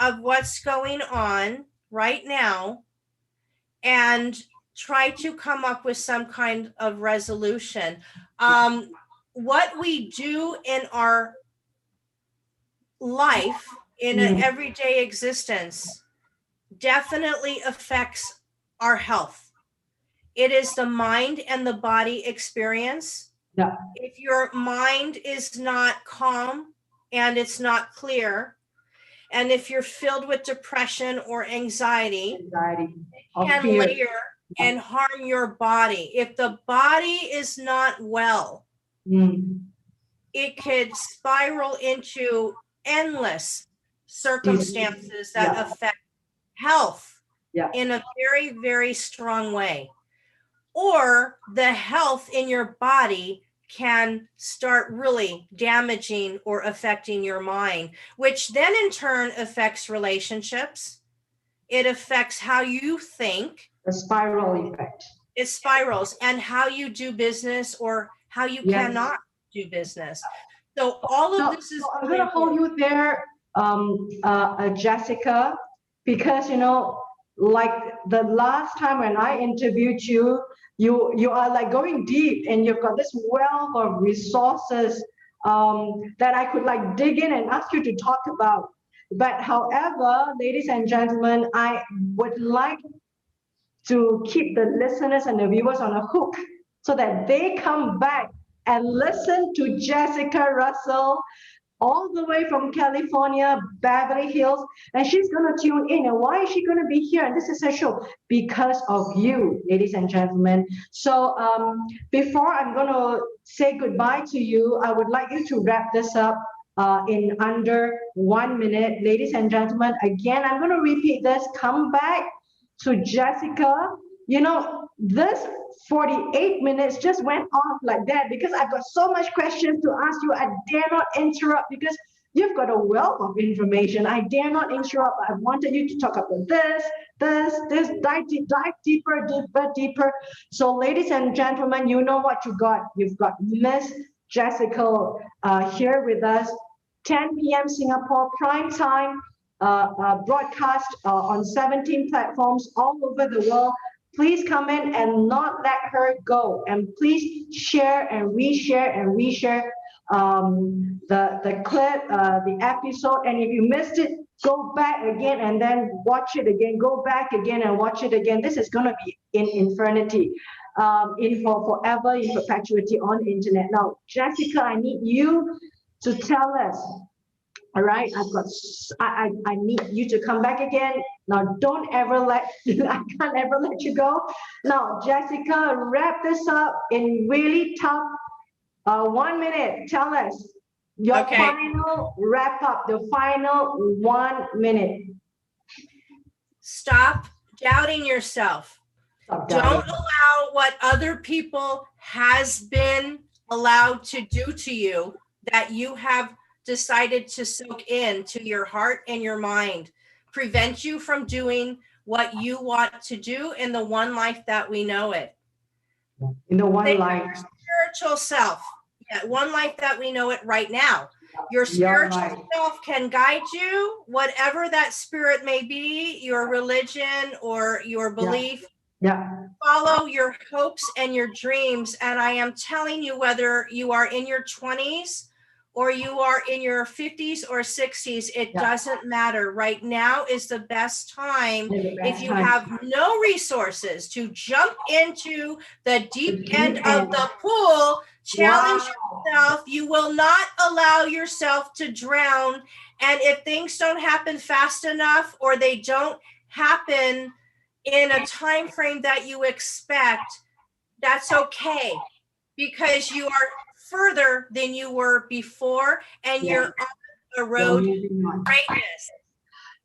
of what's going on right now and try to come up with some kind of resolution. What we do in our life, in an everyday existence, definitely affects our health. It is the mind and the body experience. If your mind is not calm and it's not clear, and if you're filled with depression or anxiety, it can layer and harm your body. If the body is not well, it could spiral into endless circumstances that affect health in a very, very strong way. Or the health in your body can start really damaging or affecting your mind, which then in turn affects relationships. It affects how you think. The spiral effect. It spirals, and how you do business or how you cannot do business. So all of this is. I'm going to hold you there, Jessica, because, like the last time when I interviewed you, you are like going deep, and you've got this wealth of resources that I could like dig in and ask you to talk about. But however, ladies and gentlemen, I would like to keep the listeners and the viewers on a hook so that they come back and listen to Jessica Russell all the way from California, Beverly Hills, and she's going to tune in. And why is she going to be here? And this is her show because of you, ladies and gentlemen. So before I'm going to say goodbye to you, I would like you to wrap this up in under 1 minute. Ladies and gentlemen, again, I'm going to repeat this. Come back to Jessica. This 48 minutes just went off like that because I've got so much questions to ask you. I dare not interrupt because you've got a wealth of information. I dare not interrupt. I wanted you to talk about this, dive deeper. So ladies and gentlemen, you know what you got. You've got Miss Jessica here with us, 10 p.m. Singapore prime time, broadcast on 17 platforms all over the world. Please come in and not let her go. And please share and reshare the clip, the episode. And if you missed it, go back again and then watch it again. Go back again and watch it again. This is going to be in infinity, in for forever, in perpetuity on the internet. Now, Jessica, I need you to tell us. All right, I need you to come back again. Now, don't ever I can't ever let you go. Now, Jessica, wrap this up in really tough 1 minute. Tell us your Okay. final wrap up, the final 1 minute. Stop doubting yourself. Stop Don't doubting. allow what other people has been allowed to do to you that you have decided to soak into your heart and your mind prevent you from doing what you want to do in the one life that we know it. In the one Think of life. your spiritual self. Yeah, one life that we know it right now. Your You're spiritual right. self can guide you, whatever that spirit may be, your religion or your belief. Yeah. Follow your hopes and your dreams. And I am telling you, whether you are in your 20s or you are in your 50s or 60s, it doesn't matter. Right now is the best time. If you have no resources to jump into the deep end of the pool, challenge yourself. You will not allow yourself to drown. And if things don't happen fast enough or they don't happen in a time frame that you expect, that's okay, because you are further than you were before, and you're on the road to greatness.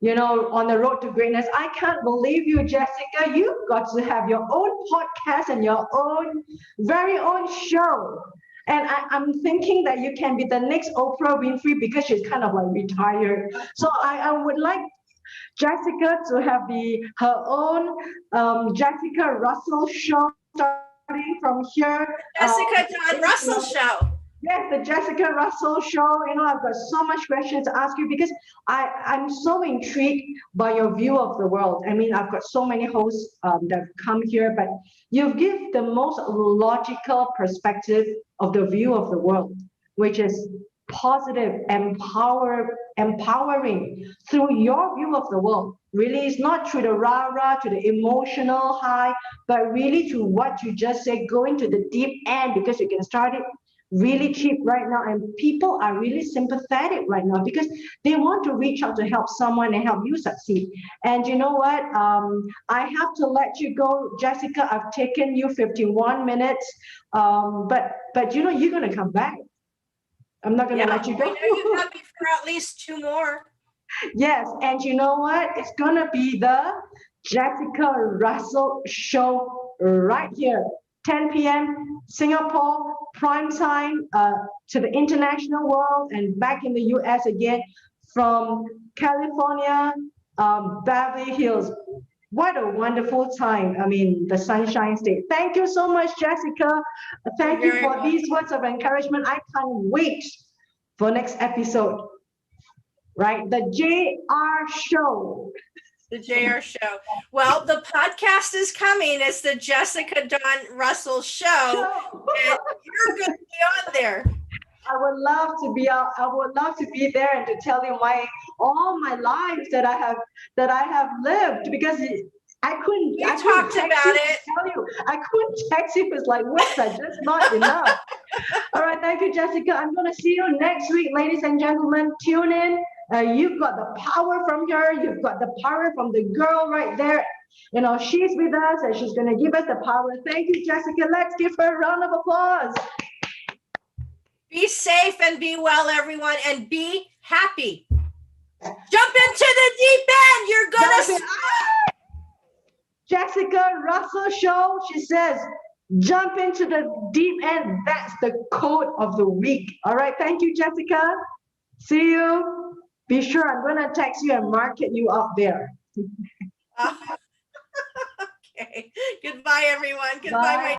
You know, on the road to greatness. I can't believe you, Jessica. You've got to have your own podcast and your own very own show. And I'm thinking that you can be the next Oprah Winfrey because she's kind of like retired. So I would like Jessica to have her own Jessica Russell show starting from here. Jessica Russell show. Yes, the Jessica Russell show. You know, I've got so much questions to ask you because I'm so intrigued by your view of the world. I mean, I've got so many hosts that have come here, but you give the most logical perspective of the view of the world, which is positive, empowering through your view of the world. Really, it's not through the rah-rah, to the emotional high, but really to what you just said, going to the deep end, because you can start it really cheap right now, and people are really sympathetic right now because they want to reach out to help someone and help you succeed. And you know what, I have to let you go, Jessica. I've taken you 51 minutes, but you know, you're going to come back. I'm not going to let you go. I know you have me for at least 2 more. Yes, and you know what, it's going to be the Jessica Russell show right here, 10 p.m. Singapore prime time, to the international world and back in the US again from California, Beverly Hills. What a wonderful time. I mean, the Sunshine State. Thank you so much, Jessica. Thank you for these words of encouragement. I can't wait for next episode. Right? The JR Show. The JR Show. Well, the podcast is coming. It's the Jessica Russell Show. And you're going to be on there. I would love to be out. I would love to be there and to tell you all my lives that I have lived, because I couldn't. I talked about it. Tell you, I couldn't text you. It's like words are just not enough. All right, thank you, Jessica. I'm going to see you next week, ladies and gentlemen. Tune in. You've got the power from her. You've got the power from the girl right there. You know, she's with us and she's going to give us the power. Thank you, Jessica. Let's give her a round of applause. Be safe and be well, everyone, and be happy. Jump into the deep end. You're going to... Jessica Russell Show, she says, jump into the deep end. That's the quote of the week. All right. Thank you, Jessica. See you. Be sure I'm going to text you and market you up there. Okay. Goodbye, everyone. Goodbye, Bye. my